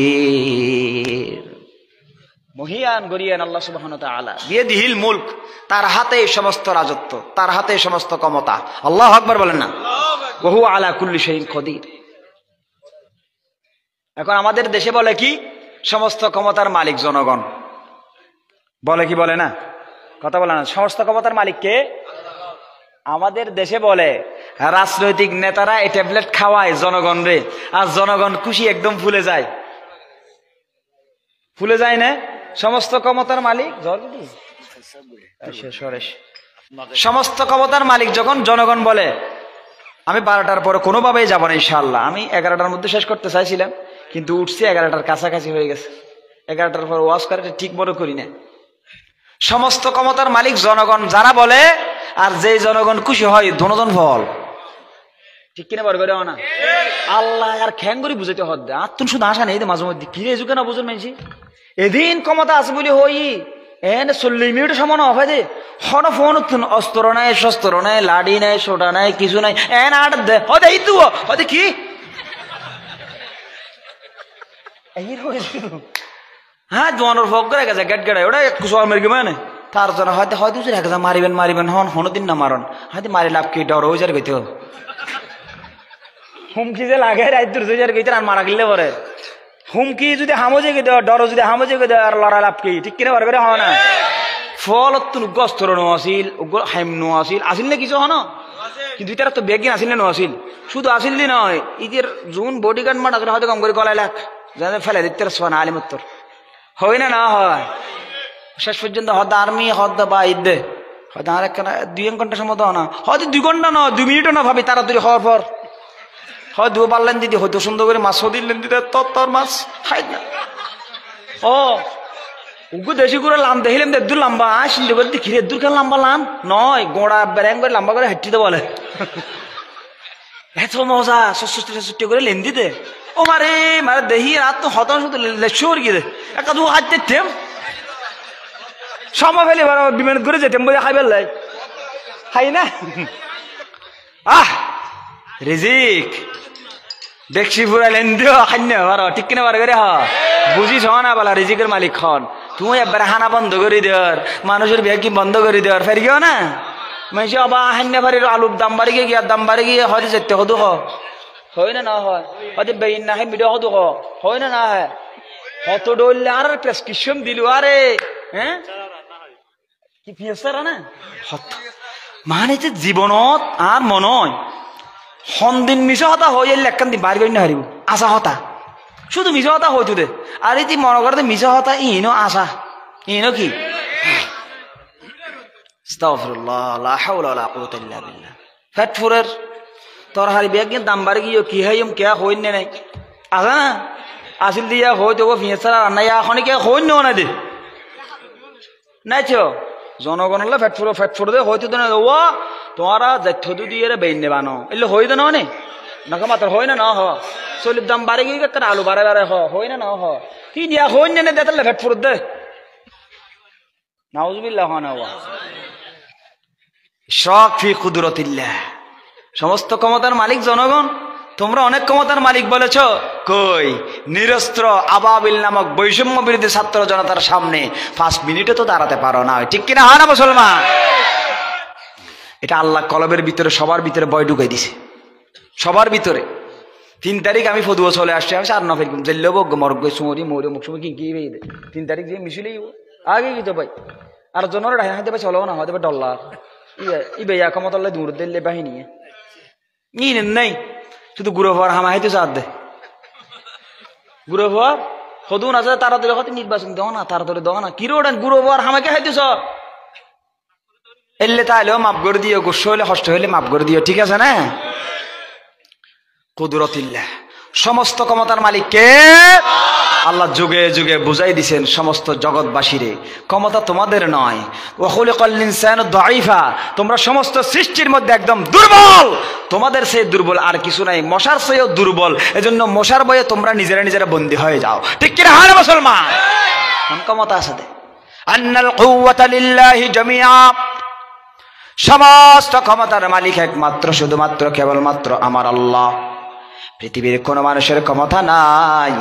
মহিয়ান গরিয়ান আল্লাহ সুবহানাহু ওয়া তাআলা, বিয়াদিহিল মুলক, তার হাতে সমস্ত রাজত্ব, তার হাতে সমস্ত ক্ষমতা। আল্লাহু আকবার বলেন না? ওয়া হুয়া আলা কুল্লি শাইইন কাদির। এখন আমাদের দেশে বলে কি সমস্ত ক্ষমতার মালিক জনগণ, বলে কি বলে না? কথা বলে না, সমস্ত ক্ষমতার মালিক কে? আমাদের দেশে বলে রাজনৈতিক নেতারা এই ট্যাবলেট খাওয়ায় জনগণ রে, আর জনগণ খুশি একদম ফুলে যায়। ফুলে যায় না? সমস্ত ক্ষমতার মালিক সমস্ত ক্ষমতার মালিক যখন জনগণ বলে আমি 12টার পরে কোনোভাবেই যাবো না ইনশাআল্লাহ, আমি 11টার মধ্যে শেষ করতে চাইছিলাম, কিন্তু উঠছি 11টার কাছাকাছি হয়ে গেছে, 11টার পর ওয়াজ করে ঠিক মনে করি না। সমস্ত ক্ষমতার মালিক জনগণ যারা বলে, আর যেই জনগণ খুশি হয় ধনজন ফল। ঠিক কিনা বড় করে না? আল্লাহ আর খ্যাং করে বুঝাইতে হদ্দে আত্মন শুধু আসা নেই মাঝে মধ্যে, কিরে যুগে না বুঝুন মানছি এদিন ক্ষমতা আছে বলি হই এন 40 মিনিট সমান অফ হয় দে, হন ফোন অস্ত্র নাই, শস্ত্র নাই, লাড়ি নাই, সোটা নাই, কিছু নাই, এন আট দে হদে এই তো হদে কি হ্যাঁ জোয়ানোর ফক করে গেছে গেট গেড়ায় ওটা একটু সব মেরে মানে তার জন্য হয়তো হয়তো একটা মারিবেন মারিবেন হন হনদিন না মারন, হয়তো মারি লাভ কি ডর হয়ে যার গইতে হুমকি যে লাগে রাইতুর যার গইতে আর মারা গেলে পরে হুমকি যদি হামজে গে দেওয়া, ডর যদি হামজে গে দেওয়া, আর লড়াই লাভ কি? ঠিক কিনা করে হওয়া না? ফলত গস্তর নো আসিল, হাইম নো আসিল, আসিল না কিছু হন, কিন্তু তারা তো বেগিন আসিল না নো আসিল, শুধু আসিল দি নয়, ইদের জুন বডিগার্ড মাঠ আসলে হয়তো কম করে গলায় লাখ যাদের ফেলে দিতে সোনা আলিমুত্তর হয় না? না হয় শেষ পর্যন্ত হদ আর্মি হদ বা ঈদে হয়তো আর এক 2 ঘন্টা সময় দাও না, হয়তো 2 ঘন্টা না 2 মিনিটও না, ভাবি তাড়াতাড়ি হওয়ার পর হয় দু পারলেন দিদি হয়তো সুন্দর করে মাছ দিলেন দিদি তোর মাছ খাই না। ও উগু দেশি করে লাম দেখিলেন দূর লম্বা সিন্ধু করে খিরে দূর কেন লম্বা লাম নয়, গোড়া ব্যাং করে লম্বা করে হাঁটিতে বলে এত মজা 66 করে লেন দিতে ও মারে দেহি রাত তো হতাশ হতো লেশোর গিয়ে একটা দু হাত যেতেম সময় ফেলে এবার বিমান করে যেতাম বলে খাইবার লাই খাই না রিজিক দেখছি ফুরাইলেন দিও খান্য বারো ঠিক কিনা বার করে বুঝিস না বলা রিজিকের মালিক খন তুমি একবার হানা বন্ধ করে দেওয়ার মানুষের ব্যাগ বন্ধ করে দেওয়ার ফের গিয়েও না মাইসে অবা হান্য ফারির আলুর দাম বাড়ি গিয়ে দাম বাড়ি গিয়ে হয়তো যেতে হতো হয় না না হয় হয়তো বেইন না হয় মিডিয়া হতো হয় না না হয় হত ডললে আর প্রেসক্রিপশন দিল আরে হ্যাঁ কি পিয়াসারা না মানে যে জীবনত আর মনয় সন্দিন মিশা হতা হয়ে লেখান দিন বাইর করি না হারিব আশা হতা শুধু মিশা হতা হইতো দে আর এই মনে করতে মিশা হতা ইনো আশা ইনো কি আস্তাগফিরুল্লাহ লা হাওলা ওয়ালা কুওয়াতা ইল্লা বিল্লাহ ফ্যাট ফুরের তোর হারি ব্যাগ দাম বাড়ি গিয়ে কি হাইম কে হইন নে নাই আসা না আসিল দিয়া হইতো গো ফিয়েসারা রান্না এখন কে হইন না দে নাই চ জনগণলে ফ্যাট ফুরে দে হইতো না ও তোমারা যাইতো দিয়ে রে বেইন নেবানো এলে হই দে না নে নাকা মাত্র হয় না হ চলির দাম বাড়ি গিয়ে কেন আলু বাড়ে বাড়ে হয় না হ কি দিয়া হইন নে দে তাহলে ফ্যাট ফুরে দে নাউজুবিল্লাহ না ওয়া শক ফি কুদরতিল্লাহ সমস্ত ক্ষমতার মালিক জনগণ তোমরা অনেক ক্ষমতার মালিক বলেছ কই নিরস্ত্র আবাবিল নামক বৈষম্য বিরোধী ছাত্র জনতার সামনে 5 মিনিটে তো দাঁড়াতে পারো না ঠিক কিনা হয় না মুসলমান এটা আল্লাহ কলবের ভিতরে সবার ভিতরে ভয় ঢুকাই দিছে সবার ভিতরে 3 তারিখ আমি ফদুয়া চলে আসছি আমি 4 নফের জেল্লো বগ মরগ সুমরি মরে মুখ সুমরি কি বেই 3 তারিখ যে মিছিলেই আগে কি তো ভাই আর জনরে ঢাই হাতে চলো না হতে ডলার ই বেয়া ক্ষমতালে দূর দিলে বাহিনী নাই শুধু গুরু হওয়ার হামা হাইতে চাঁদ দে গুরু হওয়ার সদুন আছে তাড়াতাড়ি হতে নির্বাচন দেও না তাড়াতাড়ি দেও না কি রোড গুরু হওয়ার হামাকে হাইতেছ এলে তাহলেও মাফ করে দিও গোস্ব হইলে হষ্ট হইলে মাফ করে দিও ঠিক আছে না কুদরতিল্লাহ সমস্ত ক্ষমতার মালিক কে আল্লাহ যুগে যুগে বুঝাই দিছেন সমস্ত জগৎবাসীরে ক্ষমতা তোমাদের নয় ওয়া খুলিকাল ইনসানু দাঈফা তোমরা সমস্ত সৃষ্টির মধ্যে একদম দুর্বল তোমাদের সেই দুর্বল আর কিছু নাই মশার চেয়েও দুর্বল এজন্য মশার ভয়ে তোমরা নিজেরা বন্দী হয়ে যাও ঠিক কি না হয় মুসলমান কোন ক্ষমতা আছে দে আন্নাল কুওয়াতা লিল্লাহি জামিআ সমস্ত ক্ষমতার মালিক একমাত্র শুধুমাত্র কেবলমাত্র আমার আল্লাহ পৃথিবীর কোনো মানুষের ক্ষমতা নাই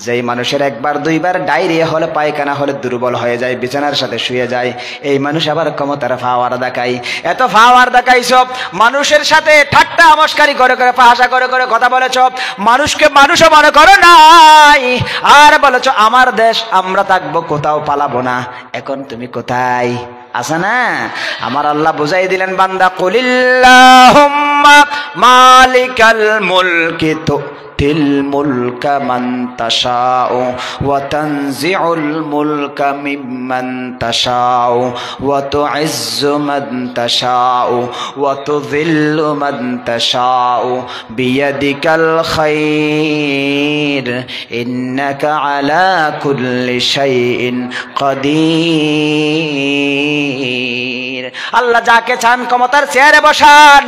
যেই মানুষের একবার দুইবার ডায়রিয়া হলে পায়খানা হলে দুর্বল হয়ে যায় বিছানার সাথে শুয়ে যায় এই মানুষ আবার ক্ষমতার পাওয়ার দেখায় এত পাওয়ার দেখাই সব মানুষের সাথে ঠাট্টা আমস্কারি করে করে ভাষা করে করে কথা বলেছ মানুষকে মানুষও মনে করো নাই আর বলেছ আমার দেশ আমরা থাকবো কোথাও পালাবো না এখন তুমি কোথায় আছে না আমার আল্লাহ বুঝাই দিলেন বান্দা কুলিল্লাহুম্মা মালিকাল মুলকি তুতিল মুলকা মান তাশাউ ওয়া তানজিউল মুলকা মিম্মান তাশাউ ওয়া তুইজ্জু মান তাশাউ ওয়া তুযিল্লু মান তাশাউ বিয়াদিকাল খায়র ইন্নাকা আলা কুল্লি শাইইন কাদির আল্লাহ যাকে চান ক্ষমতার চেয়ারে বসান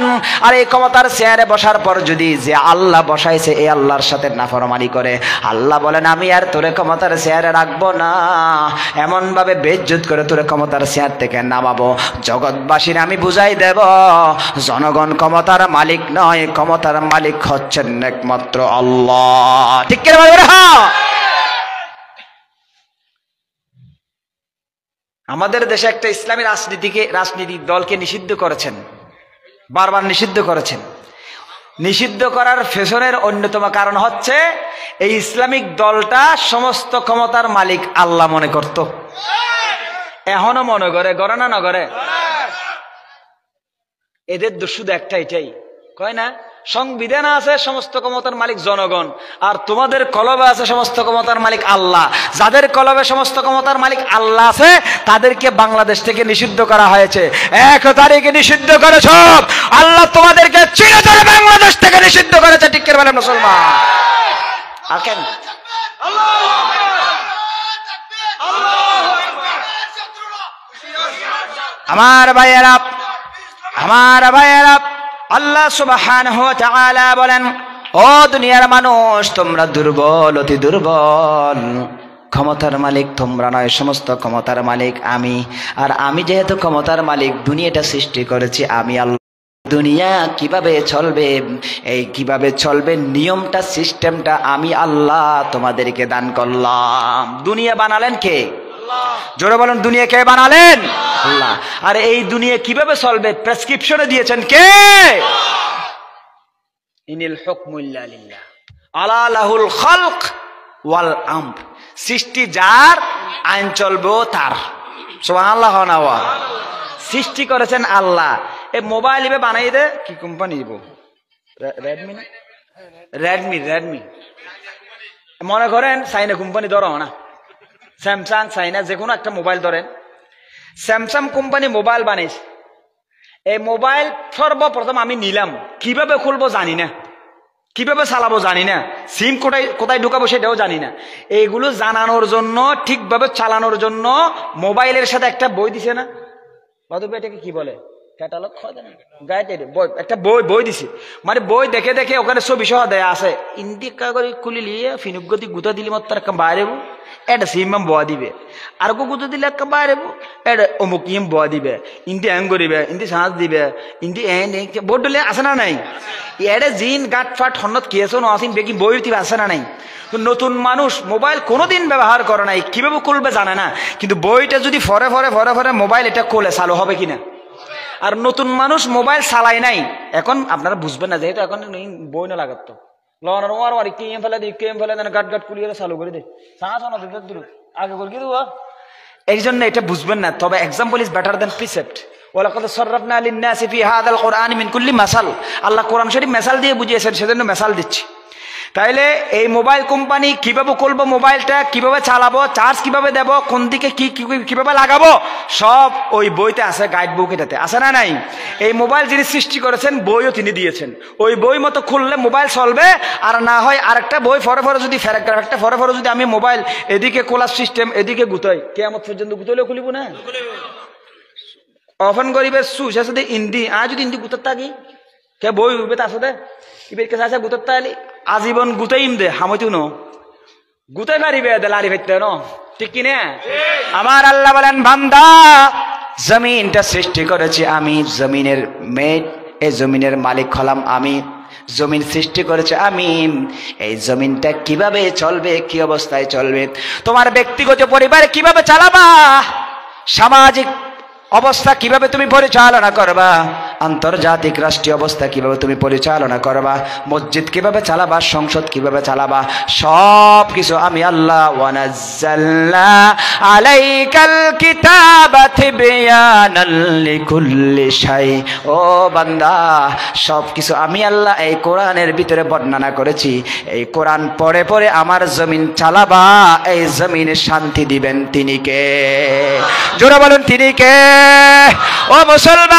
আর এই ক্ষমতার চেয়ারে বসার পর যদি যে আল্লাহ বসাইছে এই আল্লাহর সাথে নাফরমানি করে আল্লাহ বলেন আমি আর তোরে ক্ষমতার চেয়ারে রাখবো না এমন ভাবে বেইজ্জত করে তোরে ক্ষমতার চেয়ার থেকে নামাবো জগৎবাসীর আমি বুঝাই দেব জনগণ ক্ষমতার মালিক নয় ক্ষমতার মালিক হচ্ছেন একমাত্র আল্লাহ ঠিক করে বলবেন হ্যাঁ আমাদের দেশে একটা ইসলামী রাজনীতিক দলকে নিষিদ্ধ করেছেন বারবার নিষিদ্ধ করেছেন নিষিদ্ধ করার পেছনের অন্যতম কারণ হচ্ছে এই ইসলামিক দলটা সমস্ত ক্ষমতার মালিক আল্লাহ মনে করত এখনো মনে করে গড়ে না নগরে এদের শুধু একটা এটাই কয় না সংবিধান আছে সমস্ত ক্ষমতার মালিক জনগণ আর তোমাদের কলবে আছে সমস্ত ক্ষমতার মালিক আল্লাহ যাদের কলবে সমস্ত ক্ষমতার মালিক আল্লাহ আছে তাদেরকে বাংলাদেশ থেকে নিষিদ্ধ করা হয়েছে 1 তারিখে নিষিদ্ধ করেছ আল্লাহ তোমাদেরকে চিরতরে বাংলাদেশ থেকে নিষিদ্ধ করেছে ঠিক করে বলেন মুসলমান আর কেন আমার ভাইয়েরা আল্লাহ সুবহানাহু ওয়া তাআলা বলেন ও দুনিয়ার মানুষ, তোমরা দুর্বল, অতি দুর্বল। ক্ষমতার মালিক তোমরা নয়, সমস্ত ক্ষমতার মালিক আমি। আর আমি যেহেতু ক্ষমতার মালিক, দুনিয়াটা সৃষ্টি করেছি আমি আল্লাহ। দুনিয়া কিভাবে চলবে, এই কিভাবে চলবে নিয়মটা, সিস্টেমটা আমি আল্লাহ তোমাদেরকে দান করলাম। দুনিয়া বানালেন কে? জোরে বলেন, দুনিয়া কে বানালেন? আল্লাহ। আর এই দুনিয়া কিভাবে চলবে প্রেসক্রিপশনে দিয়েছেন কে? ইনিল হুকমু ইল্লা লিল্লাহ, আলা লাহুল খালক ওয়াল আমর। সৃষ্টি যার, আইন চলবে তার। সুবহানাল্লাহ। সৃষ্টি করেছেন আল্লাহ। এই মোবাইল ইবে বানাই দে কি কোম্পানি দিব? রেডমি না? রেডমি মনে করেন চাইনা কোম্পানি ধরো না, স্যামসাং, চাইনা যে কোনো একটা মোবাইল ধরেন। স্যামসাং কোম্পানি মোবাইল বানিয়েছে। এই মোবাইল সর্বপ্রথম আমি নিলাম, কিভাবে খুলবো জানি না, কিভাবে চালাবো জানি না, সিম কোথায় কোথায় ঢুকাবো সেটাও জানি না। এইগুলো জানানোর জন্য, ঠিকভাবে চালানোর জন্য মোবাইলের সাথে একটা বই দিছে না? বাদুবে এটাকে কি বলে? ক্যাটালগ বই, একটা বই দিছে। মানে বই দেখে দেখে ওখানে ছবি সহ দেয়া আছে। ইন্দিকা করে খুলি লিয়ে ফিনুগতি গুতা দিলি মত তার বাইরে এটা সিমাম বোয়া দিবে, আর গুতো দিলে একটা বাইরে এটা অমুক ইম বোয়া দিবে, ইন্দি এম করিবে, ইন্দি সাঁজ দিবে, ইন্দি বোর্ড ডলে আছে না নাই? এটা জিন গাট ফাট হন্নত কেসো নসিন বেকি বই দিবে আছে না নাই? নতুন মানুষ মোবাইল কোনোদিন ব্যবহার করে নাই, কিভাবে খুলবে জানে না। কিন্তু বইটা যদি ফরে ফরে ফরে ফরে মোবাইল এটা খুলে চালু হবে কিনা? আর নতুন মানুষ মোবাইল চালায় নাই, এখন আপনারা বুঝবেন না, যেহেতু এখন বই না লাগাত চালু করে দে আগে করে দিব, এই জন্য এটা বুঝবেন না। তবে example is better than precept. Allah Quran Sharif মেসাল দিয়ে বুঝিয়েছেন, সেজন্য মেসাল দিচ্ছি। তাইলে এই মোবাইল কোম্পানি কিভাবে খুলবো, মোবাইলটা কিভাবে চালাবো, চার্জ কিভাবে দেব, কোন দিকে কিভাবে লাগাবো, সব ওই বইতে আছে, গাইড বুক এটাতে আছে না নাই? এই মোবাইল যিনি সৃষ্টি করেছেন বইও তিনি দিয়েছেন। ওই বই মতো খুললে মোবাইল চলবে, আর না হয় আরেকটা বই ফরে ফরে যদি প্যারাগ্রাফ একটা ফরে ফরে যদি আমি মোবাইল এদিকে খোলার সিস্টেম এদিকে গুতাই, কেয়ামত পর্যন্ত গুতলেও খুলিব না। অফেন করিবে সুস আছে ইন্দি, আর যদি ইন্দি গুতার থাকি কে বই উঠবে তার সাথে ইবের কাছে আছে গুতার তাহলে আজীবন গুতাইম দে হামইতু ন গুতাই পারিবে দে লারি ফেলতে ন, ঠিক কিনা? আমার আল্লাহ বলেন, বান্দা জমিনটা সৃষ্টি করেছি আমি, জমিনের মেট, এই জমিনের মালিক হলাম আমি, জমিন সৃষ্টি করেছে আমি। এই জমিনটা কিভাবে চলবে, কি অবস্থায় চলবে, তোমার ব্যক্তিগত পরিবারে কিভাবে চালাবা, সামাজিক অবস্থা কিভাবে তুমি পরিচালনা করবা, আন্তর্জাতিক রাষ্ট্রীয় অবস্থা কিভাবে তুমি পরিচালনা করবা, মসজিদ কিভাবে চালাবা, সংসদ কিভাবে চালাবা, সব কিছু আমি আল্লাহ। ওয়ানাজ্জালনা আলাইকাল কিতাবা তিবয়ানাল লিকুল্লি শাই। ও বান্দা, সব কিছু আমি আল্লাহ এই কোরআনের ভিতরে বর্ণনা করেছি। এই কোরআন পড়ে পড়ে আমার জমিন চালাবা, এই জমিনে শান্তি দিবেন তিনি কে? জোরে বলুন, তিনি কে? ও মুসলমান,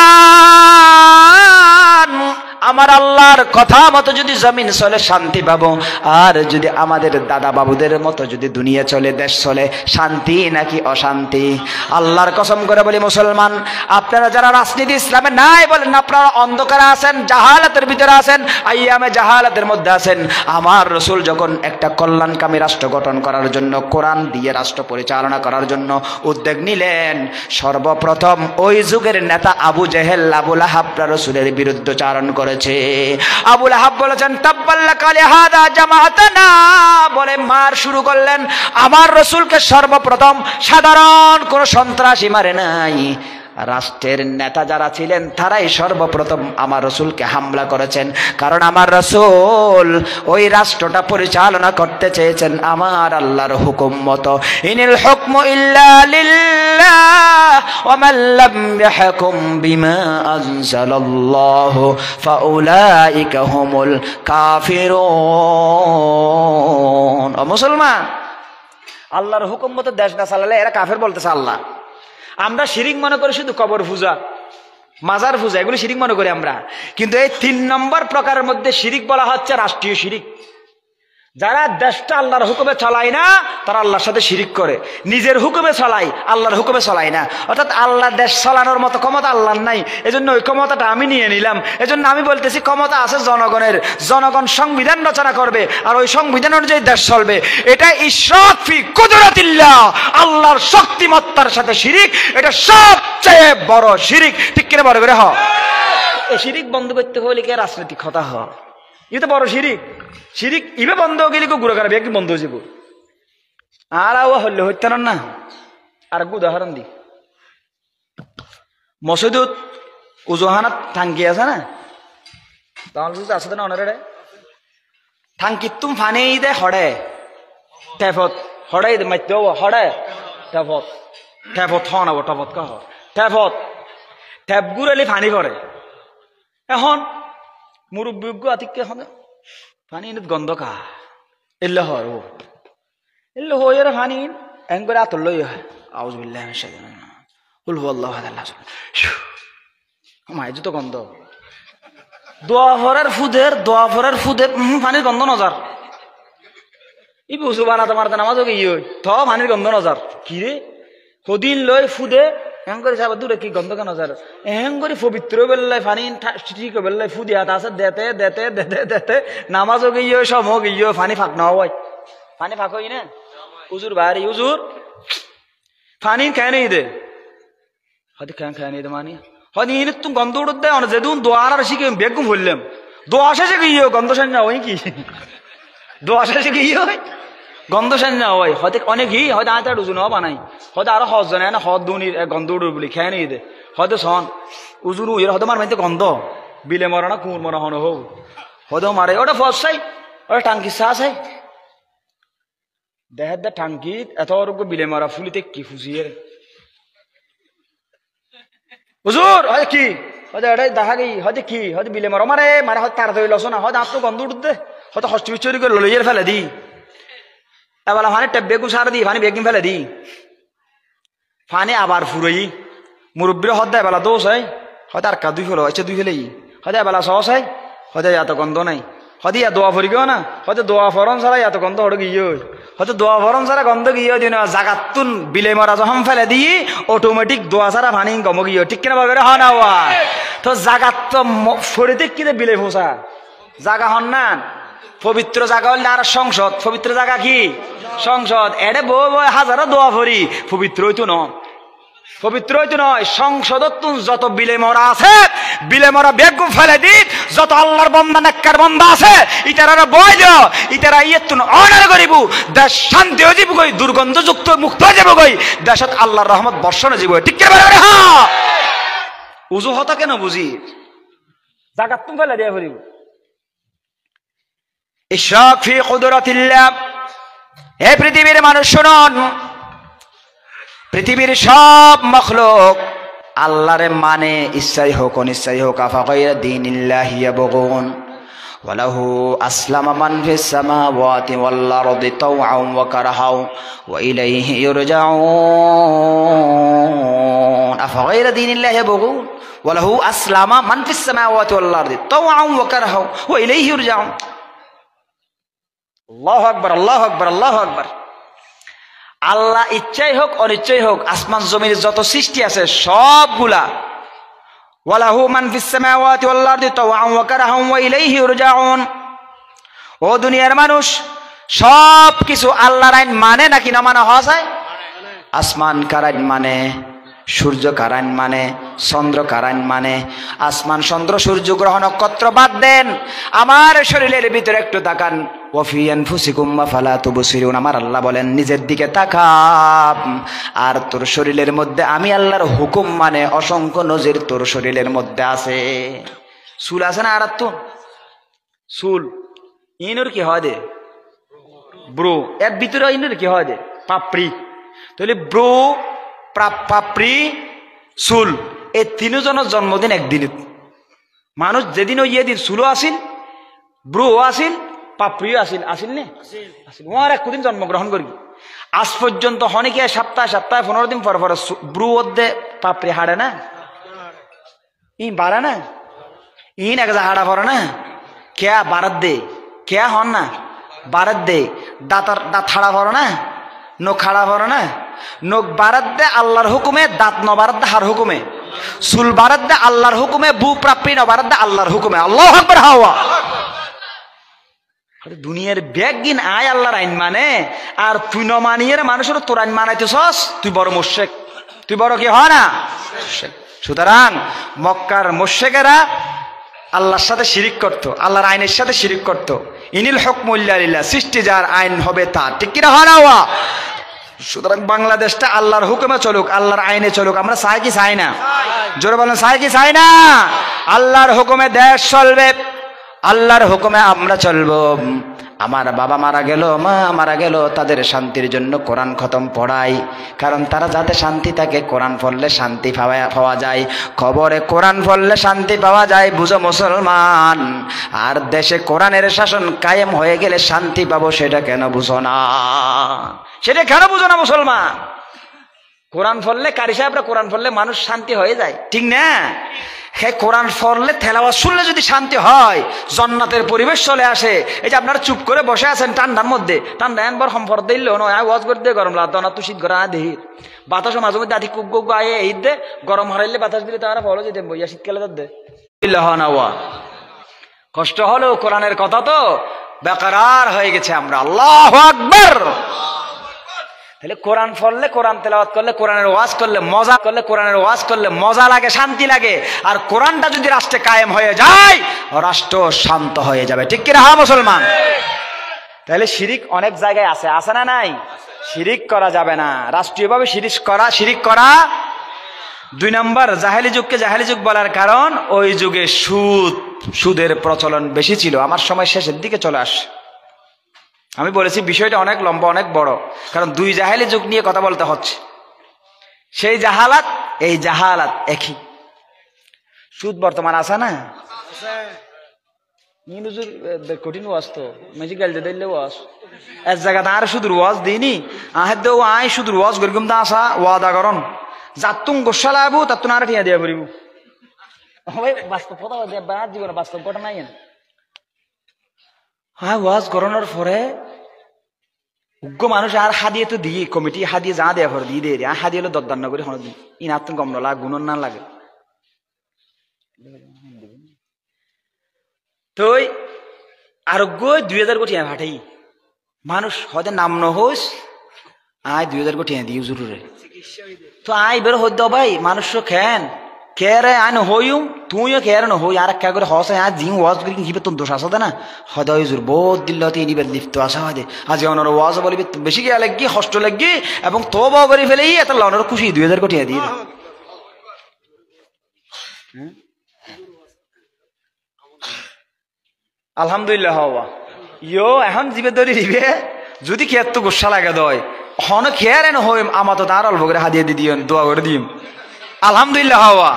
আমার আল্লাহর কথা মতো যদি জমিন চলে শান্তি পাবো, আর যদি আমাদের দাদা বাবুদের মতো যদি দুনিয়া চলে, দেশ চলে, শান্তি নাকি অশান্তি? আল্লাহর কসম করে বলি মুসলমান, আপনারা যারা রাজনীতি ইসলামে নাই বলেন, আপনারা অন্ধকারে আছেন, জাহালাতের ভিতরে আছেন, আইয়ামে জাহালাতের মধ্যে আছেন। আমার রসুল যখন একটা কল্যাণকামী রাষ্ট্র গঠন করার জন্য, কোরআন দিয়ে রাষ্ট্র পরিচালনা করার জন্য উদ্যোগ নিলেন, সর্বপ্রথম ওই যুগের নেতা আবু জেহেল, আবু লাহাব রসুলের বিরুদ্ধচারণ করে। আবু লাহাব বলেছেন, তাব্বাল্লাকা লিহাদা জামাআতানা, বলে মার শুরু করলেন। আমার রাসূলকে সর্বপ্রথম সাধারণ কোন সন্ত্রাসী মারে নাই, রাষ্ট্রের নেতা যারা ছিলেন তারাই সর্বপ্রথম আমার রাসূলকে হামলা করেছেন। কারণ আমার রাসূল ওই রাষ্ট্রটা পরিচালনা করতে চেয়েছেন আমার আল্লাহর হুকুম মতো। ইনিল হুকমু ইল্লা লিল্লাহ ওয়া মান লাম ইয়াহকুম বিমা আনজালাল্লাহু ফাউলাইকা হুমুল কাফিরুন। ও মুসলমান, আল্লাহর হুকুম মতো দেশ না চালালে এরা কাফের বলতেছে আল্লাহ। আমরা শিরিক মনে করি শুধু কবর পূজা, মাজার পূজা, এগুলো শিরিক মনে করি আমরা। কিন্তু এই 3 নম্বর প্রকারের মধ্যে শিরিক বলা হচ্ছে রাষ্ট্রীয় শিরিক। যারা দেশটা আল্লাহর হুকুমে চালায় না তারা আল্লাহর সাথে শিরিক করে, নিজের হুকুমে চালায় আল্লাহর হুকুমে চালায় না। অর্থাৎ আল্লাহ দেশ চালানোর মতো ক্ষমতা আল্লাহর নাই, এজন্য ওই ক্ষমতাটা আমি নিয়ে নিলাম। এজন্য আমি বলতেছি ক্ষমতা আছে জনগণের, জনগণ সংবিধান রচনা করবে আর ওই সংবিধান অনুযায়ী দেশ চলবে। এটা ইশরাক ফি কুদরাতিল্লাহ, আল্লাহর শক্তিমত্তার সাথে শিরিক, এটা সবচেয়ে বড় শিরিক। ঠিক কিনা বড় করে এই শিরিক বন্ধ করতে হলে কি রাজনৈতিক কথা হয়? এটা বড় শিরিক। শিরিক ইবে বন্ধ হয়ে গেলে গুড়া খারাপ কি বন্ধ হয়ে যাব। আর হলে হইতে না। আর উদাহরণ দি, মসজিদত উজুহানাত টাঙ্কি আছে না, তাহলে আছে না অনারে টাঙ্কিত তুম ফানি দে হড়ে টেফত হড়ে মাইতে হড়ে টেফত টেফত হন আব টপত কহ টেফত টেপ গুড়ালি ফানি করে। এখন মুরব্বী আতিকে হবে পানি গন্ধ কা এলে হয় ও এলে হয়ে রে পানি এং করে আতর লই হয় আউযুবিল্লাহি মিনাশ শাইতানির রাজিম কুল হুয়াল্লাহু আহাদ আল্লাহু সামাদ মাই যত গন্ধ দোয়া ফরের ফুদের পানির গন্ধ নজার ই বুঝু বানাতে মারতে নামাজ গিয়ে থ পানির গন্ধ নজার কি রে কদিন লই ফুদে এং করে সাবা দূরে কি গন্ধ কেন নজার এং করে পবিত্র বেল্লাই পানি ঠিক বেল্লাই ফুদি হাত আছে দেতে দেতে দেতে দেতে নামাজ গিয়ে সম গিয়ে পানি ফাঁক না হয় পানি ফাঁক হই না উজুর বাড়ি উজুর পানি খেয়ে নেই দে হয়তো খেয়ে নেই দে মানি হয়তো ইনি তুমি গন্ধ উঠত দেয় অনেক যেদিন দোয়ার আর শিখে বেগুম বললাম দোয়া শেষে গিয়ে গন্ধ সান না হয় কি দোয়া শেষে গিয়ে হয় গন্ধ সান না হয় হয়তো অনেকই হয়তো আয় তার উজু নেওয়া বানাই হয়তো আরো হজ জানে না হদ দুনির গন্ধ উঠুর বলি খেয়ে নেই দে হয়তো সন উজুর উইয়ের হয়তো মার মাইতে গন্ধ বিলে মরা না কুমুর মরা হন হোক হয়তো মারে ওটা ফস চাই ওটা টাঙ্কি চা চাই দেহের দা টাঙ্কি এত বিলে মরা ফুলিতে কি ফুসিয়ে হুজুর হয় কি হয়তো এটাই দেখা গেই হয়তো কি হয়তো বিলে মরা মারে মারে হয়তো তার ধরে লস না হয়তো আর তো গন্ধ উঠতে হয়তো হস্টিচুরি করে লইয়ের ফেলে দি এবার ফানি টেপ বেগুন সার দি ফানি বেগুন ফেলে দি ফানি আবার ফুরই মুরব্বীর হদ দেয় বেলা দোষ হয় হয়তো আর কা দুই ফেলো আচ্ছা দুই ফেলেই হয়তো বেলা সহস হয় হয়তো এত গন্ধ নাই হয়তো ইয়া দোয়া ফরি গেও না হয়তো দোয়া ফরন ছাড়া এত গন্ধ হড়ে গিয়ে হয়তো দোয়া ফরন ছাড়া গন্ধ গিয়ে দিন জাগাতুন বিলে মরা যখন ফেলে দিই অটোমেটিক দোয়া ছাড়া ফানি গম গিয়ে ঠিক কিনা বলবে হন আওয়া তো জাগাত তো ফরিতে কিনে বিলে ফোসা জাগা হন না পবিত্র জায়গা হলে আর সংসদ পবিত্র জায়গা কি সংসদ এডে বই বই হাজারো দোয়া ফরি পবিত্র হইতো ন পবিত্র হইতো নয় সংসদত যত বিলে মরা আছে বিলে মরা বেগুম ফেলে দি যত আল্লাহর বন্দা নেককার বন্দা আছে ইতারা বই দিও ইতারা ইয়েতুন অনার করিব দেশ শান্তি হয়ে যাব গই দুর্গন্ধযুক্ত মুক্ত হয়ে যাব গই দেশত আল্লাহর রহমত বর্ষণ যাব ঠিক কে বলে হ্যাঁ উজু হতা কেন বুঝি জাগাত তুমি ফেলে দিয়া ফরিব ইশরাক ফি কুদরাতিল্লাহ হে পৃথিবীর মানুষ শুনুন পৃথিবীর সব মখলুক আল্লাহরে মানে ইচ্ছাই হোক অনিচ্ছাই হোক আফা গায়রা দীনিল্লাহি ইয়াবগুন ওয়ালাহু আসলামা মান ফিস সামাওয়াতি ওয়াল আরদি তাওআন ওয়া কারহাও ওয়া ইলাইহি ইরজাউন আফা গায়রা দীনিল্লাহি ইয়াবগুন ওয়ালাহু আসলামা মান ফিস সামাওয়াতি ওয়াল আরদি তাওআন ওয়া কারহাও ওয়া ইলাইহি ইরজাউন আল্লাহু আকবার আল্লাহু আকবার আল্লাহু আকবার আল্লাহ ইচ্ছাই হোক অনিচ্ছাই হোক আসমান জমির যত সৃষ্টি আছে সবগুলা ওয়ালাহু মান ফিস সামাওয়াতি ওয়াল আরদি তাওআন ওয়া কারহাও ওয়া ইলাইহি ইরজাউন ও দুনিয়ার মানুষ সব কিছু আল্লাহর আইন মানে নাকি না মানে হয় যায় আসমান কার আইন মানে সূর্য কার আইন মানে চন্দ্র কার আইন মানে আসমান চন্দ্র সূর্য গ্রহ নক্ষত্র বাদ দেন আমার শরীরের ভিতরে একটু তাকান ওয়াফি আনফুসিকুম আফালা তুবসিরুন আমার আল্লাহ বলেন নিজের দিকে তাকাব আর তোর শরীরের মধ্যে আমি আল্লাহর হুকুম মানে অসংখ্য নজির তোর শরীরের মধ্যে আছে চুল আছে না আর তো চুল ইনর কি হয় দে ব্রো এর ভিতরে ইনর কি হয় দে পাপড়ি তাহলে ব্রো পাপড়ি চুল এই তিনজনের জন্মদিন একদিন মানুষ যেদিন ইয়ে দিন চুলও আসিল ব্রু আসিল পাপড়িও আসিল আসিল নে আসিল ওর একদিন জন্মগ্রহণ করি আজ পর্যন্ত অনেকে সপ্তাহে 15 দিন পর পর ব্রু ওদে পাপড়ি হাড়ে না ই বাড়া না ইন এক হাড়া পড়ে না কেয়া বারাত দে কেয়া হন না বারাত দে দাঁতার দাঁত খাড়া ভরো না, নখ খাড়া ভরো না, নখ বারাত দে আল্লাহর হুকুমে, দাঁত ন বারাত দে হার হুকুমে, চুল বারাত দে আল্লাহর হুকুমে, বু প্রাপ্তি ন বারাত দে আল্লাহর হুকুমে। আল্লাহু আকবার হাওয়া। দুনিয়ার ব্যাগিন আয় আল্লাহর আইন মানে, আর তুই ন মানিয়ে মানুষের তোর আইন মানাইতেছস, তুই বড় মুশরিক, তুই বড় কি হয় না। সুতরাং মক্কার মুশরিকেরা আল্লাহর সাথে শিরিক করত, আল্লাহর আইনের সাথে শিরিক করত। ইনিল হুকমু ইল্লা লিল্লাহ, সৃষ্টি যার আইন হবে তার, ঠিক কিনা হয় না? সুতরাং বাংলাদেশটা আল্লাহর হুকুমে চলুক, আল্লাহর আইনে চলুক। আমরা চাই কি চাই না? জোরে বলেন, চাই কি চাই না? আল্লাহর হুকুমে দেশ চলবে, আল্লাহর হুকুমে আমরা চলবো। আমার বাবা মারা গেল, মা মারা গেল, তাদের শান্তির জন্য কোরআন খতম পড়াই, কারণ তারা যাতে শান্তি থাকে। কোরআন পড়লে শান্তি পাওয়া যায়, কবরে কোরআন পড়লে শান্তি পাওয়া যায়। বুঝো মুসলমান, আর দেশে কোরআনের শাসন কায়েম হয়ে গেলে শান্তি পাবো, সেটা কেন বুঝো না? সেটা কেন বুঝো না মুসলমান? কোরআন পড়লে, কারি সাহেবরা কোরআন পড়লে মানুষ শান্তি হয়ে যায়, ঠিক না? হ্যাঁ, কোরআন পড়লে তেলাওয়াত শুনলে যদি শান্তি হয়, জান্নাতের পরিবেশ চলে আসে। এই যে আপনারা চুপ করে বসে আছেন ঠান্ডার মধ্যে, ঠান্ডা একবার সম্পর দিল নয়, ওয়াজ করে দিয়ে গরম লাগতো না, তুই শীত ঘরে দেহি বাতাসও মাঝে মধ্যে আধি কুক গুক আয়ে এই দে, গরম হারাইলে বাতাস দিলে তারা ফলো যেতে বইয়া শীতকালে দে। কষ্ট হলো, কোরআনের কথা তো বেকার হয়ে গেছে আমরা। আল্লাহু আকবার। তাহলে কোরআন পড়লে, কোরআন তেলাওয়াত করলে, কোরআনের ওয়াজ করলে মজা করলে, কোরআনের ওয়াজ করলে মজা লাগে, শান্তি লাগে। আর কোরআনটা যদি রাষ্ট্রে কায়েম হয়ে যায়, রাষ্ট্র শান্ত হয়ে যাবে, ঠিক কিনা? হ্যাঁ মুসলমান। তাহলে শিরিক অনেক জায়গায় আছে, আছে না নাই? শিরিক করা যাবে না, রাষ্ট্রীয়ভাবে শিরিক করা। 2 নম্বর, জাহেলি যুগকে জাহেলি যুগ বলার কারণ ওই যুগে সুদের প্রচলন বেশি ছিল। আমার সময় শেষের দিকে চলে আসে। আমি বলেছি বিষয়টা অনেক লম্বা, অনেক বড়, কারণ 2 জাহেলি যুগ নিয়ে কথা বলতে হচ্ছে। সেই জাহালাত, এই জাহালাত একই। সুদ বর্তমান আছে না? কঠিন ওয়াজ তো, মেজি গাইতে দিলে ওয়াজ এক জায়গা আর শুধু ওয়াজ দিইনি, আহের দেও আয় শুধু ওয়াজ করিম তা আসা ওয়াদা করন, যাতুন গোসা লাগাবো তাতুন আর ঠিয়া দিয়া করিব। বাস্তব কথা জীবনে বাস্তব ঘটনা নাই। হ্যাঁ, ওয়াজ করানোর পরে উগ্র মানুষ আর হাদিয়ে তো দিয়ে, কমিটি হাদিয়ে যা দেওয়া করে দিয়ে দেয়, হাদিয়ে হলো দরদার না করে হন দিই, ইন আত্ম কম নলা গুণন না লাগে। তো আরোগ্য 2000 কোটি ভাটাই মানুষ হয়তো নাম নহস, আয় 2000 কোটি দিই জরুরে। তো আয় বের হইত ভাই, মানুষ খেন কেরে আন হইম, তুইও কেরে ন হই, আর এক করে হস আজ জিম ওয়াজ করি কি তোর দোষ আসা না হয়তো ওই জোর বহুত দিল্লি হতে ইনিবের লিপ্ত আসা হয় আজ অনর ওয়াজ বলবি বেশি গিয়া লাগি হষ্ট লাগি এবং তো বা করে ফেলেই এত লনর খুশি 2000 কোটি দিয়ে। আলহামদুলিল্লাহ হওয়া ইয়ো এখন জিবে ধরে দিবে যদি খেয়ার তো গোসা লাগে দয় হন খেয়ার এন হইম আমার তো তার অল্প করে হাদিয়ে দিও দোয়া করে দিম। আলহামদুলিল্লাহ হওয়া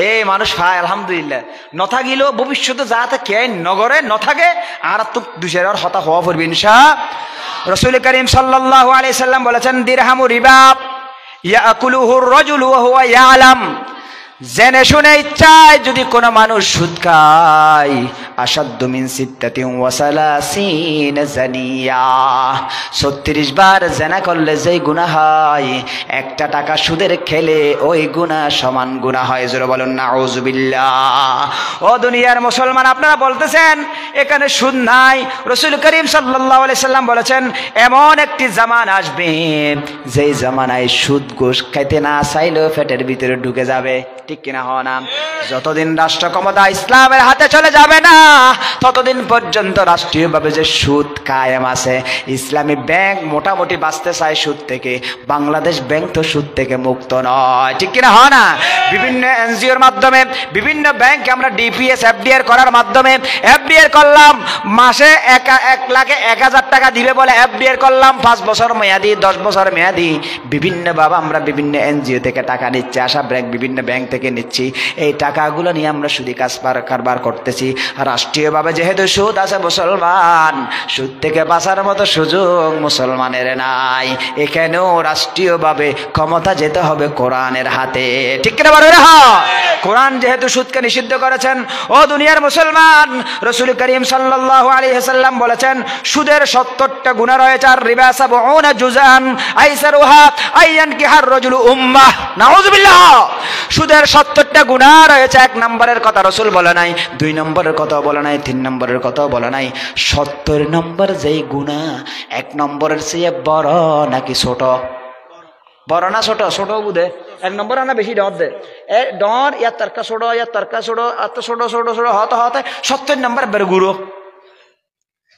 এই মানুষ ভাই আলহামদুলিল্লাহ নথাকিলেও ভবিষ্যতে যাতে কে নগরে নথাকে আর তো দুশের হতা হওয়া পড়বে ইনশাআল্লাহ। রাসূল করিম সাল্লাল্লাহু আলাইহি সাল্লাম বলেছেন দিরহামু রিবা ইয়াকুলুহু আর-রাজুলু ওয়া হুয়া ইয়ালাম, জেনে শুনে ইচ্ছায় যদি কোনো মানুষ সুদ খায় আসাদ্দু মিন সিত্তাতিন ওয়া সালাসিন জানিয়া, 36 বার জেনা করলে যেই গুনাহ হয় একটা টাকা সুদের খেলে ওই গুনাহ সমান গুনাহ হয়। জোরে বলুন নাউযুবিল্লাহ। ও দুনিয়ার মুসলমান আপনারা বলতেছেন এখানে সুদ নাই, রাসূল করিম সাল্লাল্লাহু আলাইহি সাল্লাম বলেছেন এমন একটি জামানা আসবে যেই জামানায় সুদ ঘুষ খাইতে না চাইলেও পেটের ভিতরে ঢুকে যাবে, ঠিক কিনা হওয়া না? যতদিন রাষ্ট্র ক্ষমতা ইসলামের হাতে চলে যাবে না ততদিন পর্যন্ত রাষ্ট্রীয়ভাবে যে সুদ কায়েম আছে। ইসলামী ব্যাংক মোটামুটি বাঁচতে চায় সুদ থেকে, বাংলাদেশ ব্যাংক তো সুদ থেকে মুক্ত নয়, ঠিক কিনা হয় না? বিভিন্ন এনজিওর মাধ্যমে বিভিন্ন ব্যাংক আমরা ডিপিএস এফডিআর করার মাধ্যমে এফডিআর করলাম, মাসে 1,00,000 টাকা দিবে বলে এফডিআর করলাম, 5 বছর মেয়াদি 10 বছর মেয়াদি। বিভিন্ন বাবা আমরা বিভিন্ন এনজিও থেকে টাকা নিচ্ছে, আশা ব্যাংক বিভিন্ন ব্যাংক থেকে থেকে নিচ্ছি, এই টাকাগুলো নিয়ে আমরা সুদি কারবার করতেছি। রাষ্ট্রীয়ভাবে যেহেতু সুদ আছে মুসলমান, সুদ থেকে বাঁচার মতো সুযোগ মুসলমানের নাই। এখানেও রাষ্ট্রীয়ভাবে ক্ষমতা যেতে হবে কোরআনের হাতে, ঠিক কিনা বলো? কোরআন যেহেতু সুদকে নিষিদ্ধ করেছেন, ও দুনিয়ার মুসলমান, রাসূল করিম সাল্লাল্লাহু আলাইহি ওয়াসাল্লাম বলেছেন সুদের 70টা গুনাহ রয়েছে। আর রিবা 70 জুজান আইসারুহা আইয়ান কিহার রাজুল উম্মাহ, নাউযুবিল্লাহ। সুদের 70টা গুনাহ রয়েছে। 1 নম্বরের কথা রাসূল বলে নাই, 2 নম্বরের কথা বলে নাই, 3 নম্বরের কথা বলে নাই। 70 নম্বর যেই গুনাহ, 1 নম্বরের চেয়ে বড় নাকি ছোট? বড় না ছোট? ছোট বুঝে 1 নম্বর আনা বেশি ডর দে, ডর ইয়ার তর্কা ছোট, ইয়ার তর্কা ছোট, এত ছোট ছোট ছোট হতে হতে 70 নম্বর বের গুরু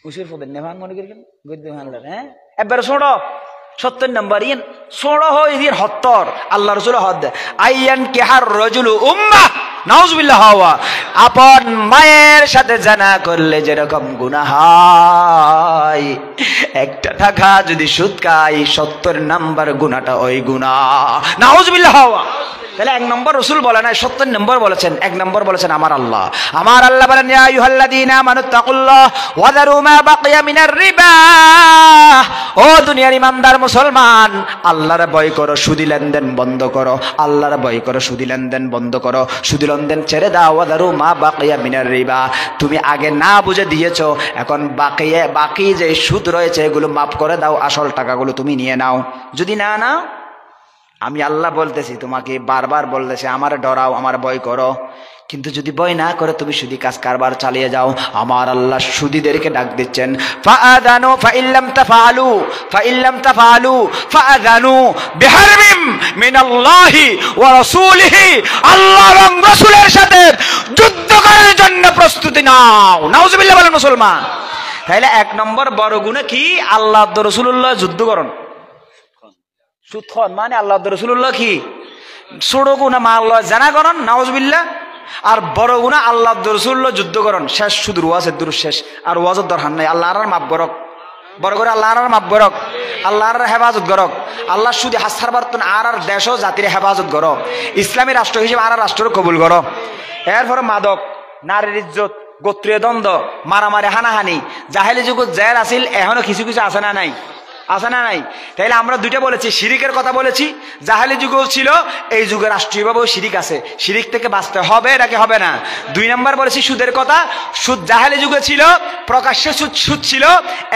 উসির পদের নেভান মনে করি হ্যাঁ একবার ছোট 70 নম্বর ইন ছোট হয় ইন হত্তর আল্লাহ রসুল হদ আইয়ান কেহার রজুলু উম্মাহ, নাউজুবিল্লাহ। হওয়া আপন মায়ের সাথে জানা করলে যেরকম গুনাহ হয়, একটা টাকা যদি সুদ খাই 70 নম্বর গুনাহটা ওই গুনাহ, নাউজুবিল্লাহ। হওয়া তাহলে 1 নম্বর রাসূল বলে না, 70 নম্বর বলেছেন। 1 নম্বর বলেছেন আমার আল্লাহ। আমার আল্লাহ বলেন ইয়া আইয়ুহাল্লাযীনা আমানুত্তাকুল্লাহ ওয়া যারু মা বাকিয়া মিনার রিবা। ও দুনিয়ার ইমানদার মুসলমান, আল্লাহর ভয় করো, সুদি লেনদেন বন্ধ করো। আল্লাহর ভয় করো, সুদি লেনদেন বন্ধ করো, সুদি লেনদেন ছেড়ে দাও। ওয়া যারু মা বাকিয়া মিনার রিবা। তুমি আগে না বুঝে দিয়েছো, এখন বাকি যে সুদ রয়েছে এগুলো মাফ করে দাও, আসল টাকাগুলো তুমি নিয়ে নাও। যদি না নাও, আমি আল্লাহ বলতেছি তোমাকে, বারবার বলতেছি আমার ডরাও, আমার ভয় করো। কিন্তু যদি ভয় না করে তুমি সুদি কাজ কারবার চালিয়ে যাও, আমার আল্লাহ সুদীদেরকে ডাক দিচ্ছেন ফাআযানু ফাইল্লাম তাফআলু ফাআযানু বিহারবিম মিনাল্লাহি ওয়া রাসূলিহি। আল্লাহ এবং রাসূলের সাথে যুদ্ধ করার জন্য প্রস্তুতি নাও। নাউজুবিল্লাহ বলেন মুসলমান। তাহলে 1 নম্বর বড় গুনাহ কি? আল্লাহ ও রাসূলুল্লাহ যুদ্ধ করুন। সুদখন মানে আল্লাহ রাসূলুল্লাহ কি ছোট গুনাহ মা আল্লাহ জানা করেন, নাউজুবিল্লাহ। আর বড় গুনাহ আল্লাহ রাসূলুল্লাহ যুদ্ধ করেন। শেষ শুধু ওয়াজের দুরূদ শেষ, আর ওয়াজের দরকার নাই। আল্লাহর মাফ করক, বড় করে আল্লাহর মাফ করক, আল্লাহর হেফাজত করক। আল্লাহ শুধু হাসার বার্তন আর দেশ ও জাতির হেফাজত করো, ইসলামী রাষ্ট্র হিসেবে আর রাষ্ট্র কবুল করো। এরপরে মাদক, নারীর ইজ্জত, গোত্রীয় দ্বন্দ্ব, মারামারি, হানাহানি, জাহেলি যুগ জেল আসিল, এখনো কিছু কিছু আছে না নাই? আছে না নাই? তাইলে আমরা দুইটা বলেছি, শিরিকের কথা বলেছি, জাহেলি যুগও ছিল, এই যুগে রাষ্ট্রীয়ভাবেও শিরিক আছে। শিরিক থেকে বাঁচতে হবে নাকি হবে না? 2 নম্বর বলেছি সুদের কথা। সুদ জাহেলি যুগে ছিল, প্রকাশ্যে সুদ ছিল,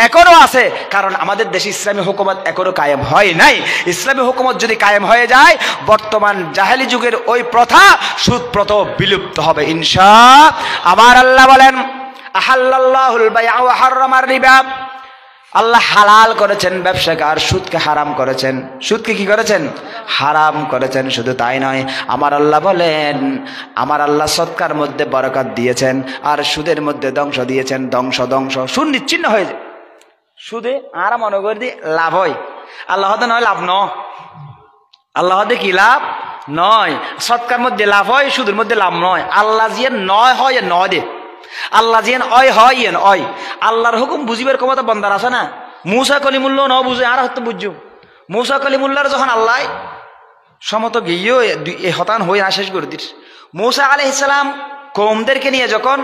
এখনো আছে। কারণ আমাদের দেশে ইসলামী হুকুমত এখনো কায়েম হয় নাই। ইসলামী হুকুমত যদি কায়েম হয়ে যায়, বর্তমান জাহেলি যুগের ওই প্রথা, সুদ প্রথা বিলুপ্ত হবে ইনশাআল্লাহ। আমার আল্লাহ বলেন আহাল্লাল্লাহুল বাই'a ওয়া হাররামার রিবা। আল্লাহ হালাল করেছেন ব্যবসাকে, আর সুদকে হারাম করেছেন। সুদকে কি করেছেন? হারাম করেছেন। শুধু তাই নয়, আমার আল্লাহ বলেন, আমার আল্লাহ সদকার মধ্যে বরকত দিয়েছেন, আর সুদের মধ্যে ধ্বংস দিয়েছেন। ধ্বংস সুদ নিচ্ছিন্ন হয়ে যায়। সুদে আর মনে করে দি লাভ হয়, আল্লাহ হতে নয় লাভ ন, আল্লাহ হতে কি লাভ নয়। সদকার মধ্যে লাভ হয়, সুদের মধ্যে লাভ নয়। আল্লাহ যে নয় হয় নয় দে, আল্লাহ যেন অয় হয় ইয়েন অয়। আল্লাহর হুকুম বুঝিবার ক্ষমতা বন্দার আছে না? মুসা কলিমুল্লাহ ন বুঝে, আর হয়তো বুঝছো মুসা কলিমুল্লাহর যখন আল্লাহ সমত গিয়েও হতান হয়ে না শেষ করে দিস। মুসা আলাইহিস সালাম কওমদেরকে নিয়ে যখন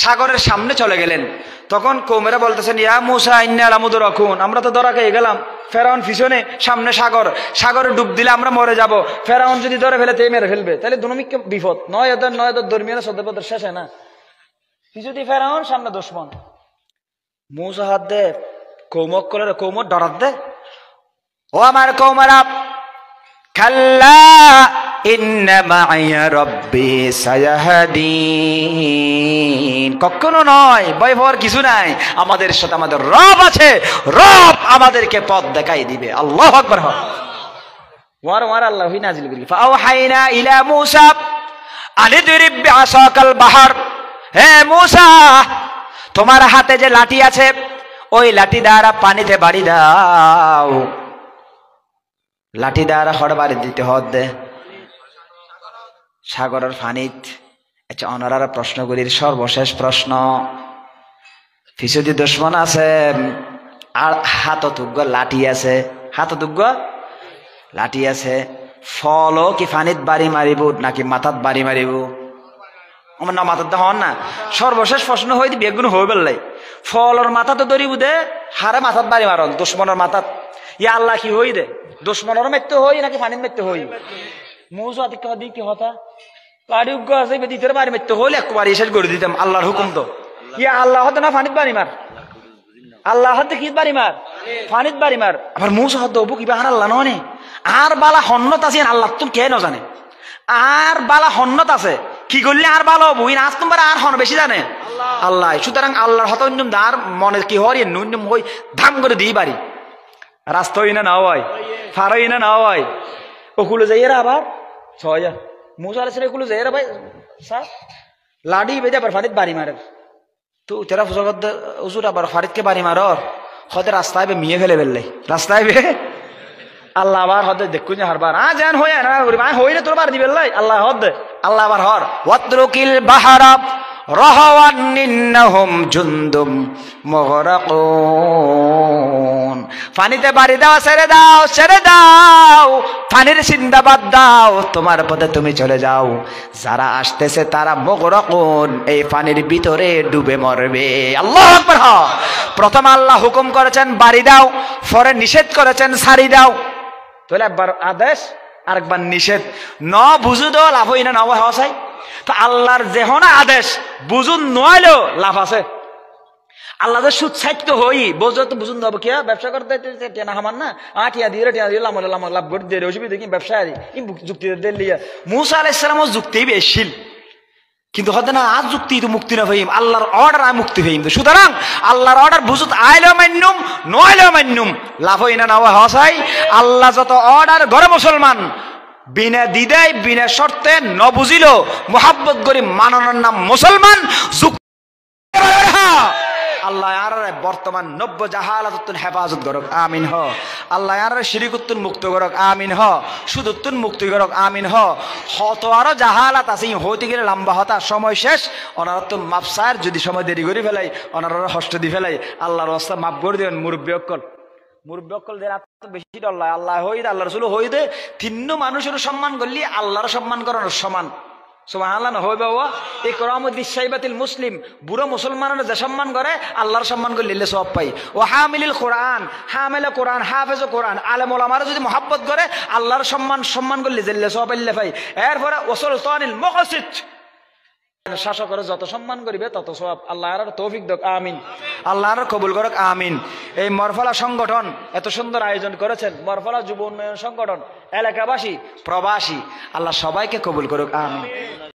সাগরের সামনে চলে গেলেন, তখন কওমেরা বলতেছেন ইয়া মুসা ইন্না লামুদরাকুন, আমরা তো ধরা খেয়ে গেলাম। ফেরাউন পিছনে, সামনে সাগর, সাগরে ডুব দিলে আমরা মরে যাব। ফেরাউন যদি ধরে ফেলে তে মেরে ফেলবে, তাহলে দুনমিককে বিপদ। নয় ধর্মীয় সদ্যপদের শেষ হয় না? পিছুতি ফেরাউন, সামনে দুশমন। মুসা হাত দে কৌমক করে, কৌমক ডরাত দে, ও আমার কৌমারা, কাল্লা ইন্না মাইয়া রব্বি সায়াহদিন। কখনো নয়, ভয় পাওয়ার কিছু নাই। আমাদের সাথে আমাদের রব আছে, রব আমাদেরকে পথ দেখাই দিবে। আল্লাহু আকবার। ওয়ার আল্লাহ নাজিল করি ফাওহাইনা ইলা মুসা আনিদরিব বিআসাকাল বাহর। হে মুসা, তোমার হাতে যে লাঠি আছে, ওই লাঠি দ্বারা পানিতে বাড়ি দাও। লাঠি দ্বারা হড় বাড়ি দিতে হদে সাগরের পানিত। আচ্ছা, অনারা প্রশ্নগুলির সর্বশেষ প্রশ্ন, ফিসুদি দুশ্মন আছে আর হাততুগ্য লাঠি আছে, হাততুগ্য লাঠি আছে। ফলও কি ফানিত বাড়ি মারিব নাকি মাথাত বাড়ি মারিব? আমার না মাথার হন না। সর্বশেষ প্রশ্ন হয়ে বেগুন হয়ে বেললাই ফলর মাথা তো দড়ি বুধে হারে মাথাত বাড়ি মারন দুশ্মনের মাথাত। ইয়া আল্লাহ কি হই দে দুশ্মনের মৃত্যু হই নাকি ফানির মৃত্যু হই? মৌজু আদি কাদি কি হতা লাড়ি উগ্র আছে দিতে বাড়ি মৃত্যু হইলে একটু বাড়ি শেষ করে দিতাম। আল্লাহর হুকুম তো। ইয়া আল্লাহ হতে না ফানিত বাড়ি মার, আল্লাহ হতে কি বাড়ি মার? ফানিত বাড়ি মার। আবার মৌজু হত অবু কিবা হার আল্লাহ নয় আর বালা হন্নত আছে আল্লাহ তুমি কে ন জানে আর বালা হন্নত আছে কি করলে আর ভালো হবো আজ তোমার আর হন বেশি জানে আল্লাহ। সুতরাং আল্লাহর হত অন্যম দার মনে কি হরি ন্যূনম হই ধাম করে দিই বাড়ি রাস্তা হই না না হয় ফারই না না হয় ওকুলো যাই এরা আবার ছয় মুসা আলাইহিস ওকুলো যাই এরা ভাই স্যার লাডি বেজে আবার ফারিদ বাড়ি মারে তো তেরা জগৎ হুজুর আবার ফারিদকে বাড়ি মারর হতে রাস্তায় বে মিয়ে ফেলে ফেললে রাস্তায় বে আল্লাহ আবার হতে দেখুন হারবার জান হই না হই না তোর বার দিবে আল্লাহ হদ আল্লাহ আবার হর ওয়াতরুকিল বাহারা রাহাওয়ান ইন্নাহুম জুনদুম মুগরাকুন। পানিতে বাড়ি দাও ছেড়ে দাও পানির সিন্দাবাদ দাও তোমার পথে তুমি চলে যাও। যারা আসতেছে তারা মুগরাকুন এই পানির ভিতরে ডুবে মরবে। আল্লাহু আকবার। প্রথম আল্লাহ হুকুম করেছেন বাড়ি দাও, পরে নিষেধ করেছেন ছাড়ি দাও। তাহলে একবার আদেশ আরেকবার নিষেধ ন বুঝু দাও লাভ হই না নব হওয়া। তো আল্লাহর যেহনা আদেশ বুঝুন নইলেও লাভ আছে। আল্লাহ সুদ সাহিত্য হই বোঝো তো বুঝুন দেবো কিয়া ব্যবসা করতে টেনা হামান না টিয়া দিয়ে লাভ করে দিয়ে অসুবিধা কি ব্যবসা যুক্তি দিল্লিয়া মুসা আলাইহিস সালামও যুক্তি বেশিল কিন্তু হতে না আজ যুক্তি তো মুক্তি না হইম আল্লাহর অর্ডার আয় মুক্তি হইম। সুতরাং আল্লাহর অর্ডার বুঝুত আইলেও মান্যুম নইলেও মান্যুম লাভ হই না নেওয়া হসাই। আল্লাহ যত অর্ডার ঘরে মুসলমান বিনা দিদাই বিনা শর্তে ন বুঝিল মোহাব্বত করি মাননের নাম মুসলমান। আল্লাহ আর বর্তমান নব্য জাহালাতুন হেফাজত করক আমিন হ। আল্লাহ আর শিরিকুত্তুন মুক্ত করক আমিন হ। সুদুত্তুন মুক্তি করক আমিন হ। হত আরো জাহালাত আছে হইতে গেলে লম্বা হতা সময় শেষ ওনারা তো মাপসার যদি সময় দেরি করে ফেলাই ওনারা হস্ত দি ফেলাই আল্লাহর রাস্তা মাপ করে দেবেন মুরব্বী অক্কল মুরব্বীদের বেশি ডর আল্লাহ হই আল্লাহ রসুল হই দে তিন্ন মানুষের সম্মান করলি আল্লাহর সম্মান করানোর সমান সুবহানাল্লাহ না হই বাবা। এই করমুদ্দিস সাইবাতিল মুসলিম বুড়ো মুসলমানের যে সম্মান করে আল্লাহর সম্মান করলে সব পাই। ও হামিলিল কোরআন হামেল কোরআন হাফেজ কোরআন আলেম ওলামারা যদি মহাব্বত করে আল্লাহর সম্মান করলে জেল্লে সব পাইলে পাই। এরপরে ওসুলতানিল মুকসিদ শাসকের যত সম্মান করিবে তত সওয়াব। আল্লাহর তৌফিক দাও আমিন। আল্লাহর কবুল করুক আমিন। এই মরফলা সংগঠন এত সুন্দর আয়োজন করেছেন মরফলা যুব উন্নয়ন সংগঠন এলাকাবাসী প্রবাসী আল্লাহ সবাইকে কবুল করুক আমিন।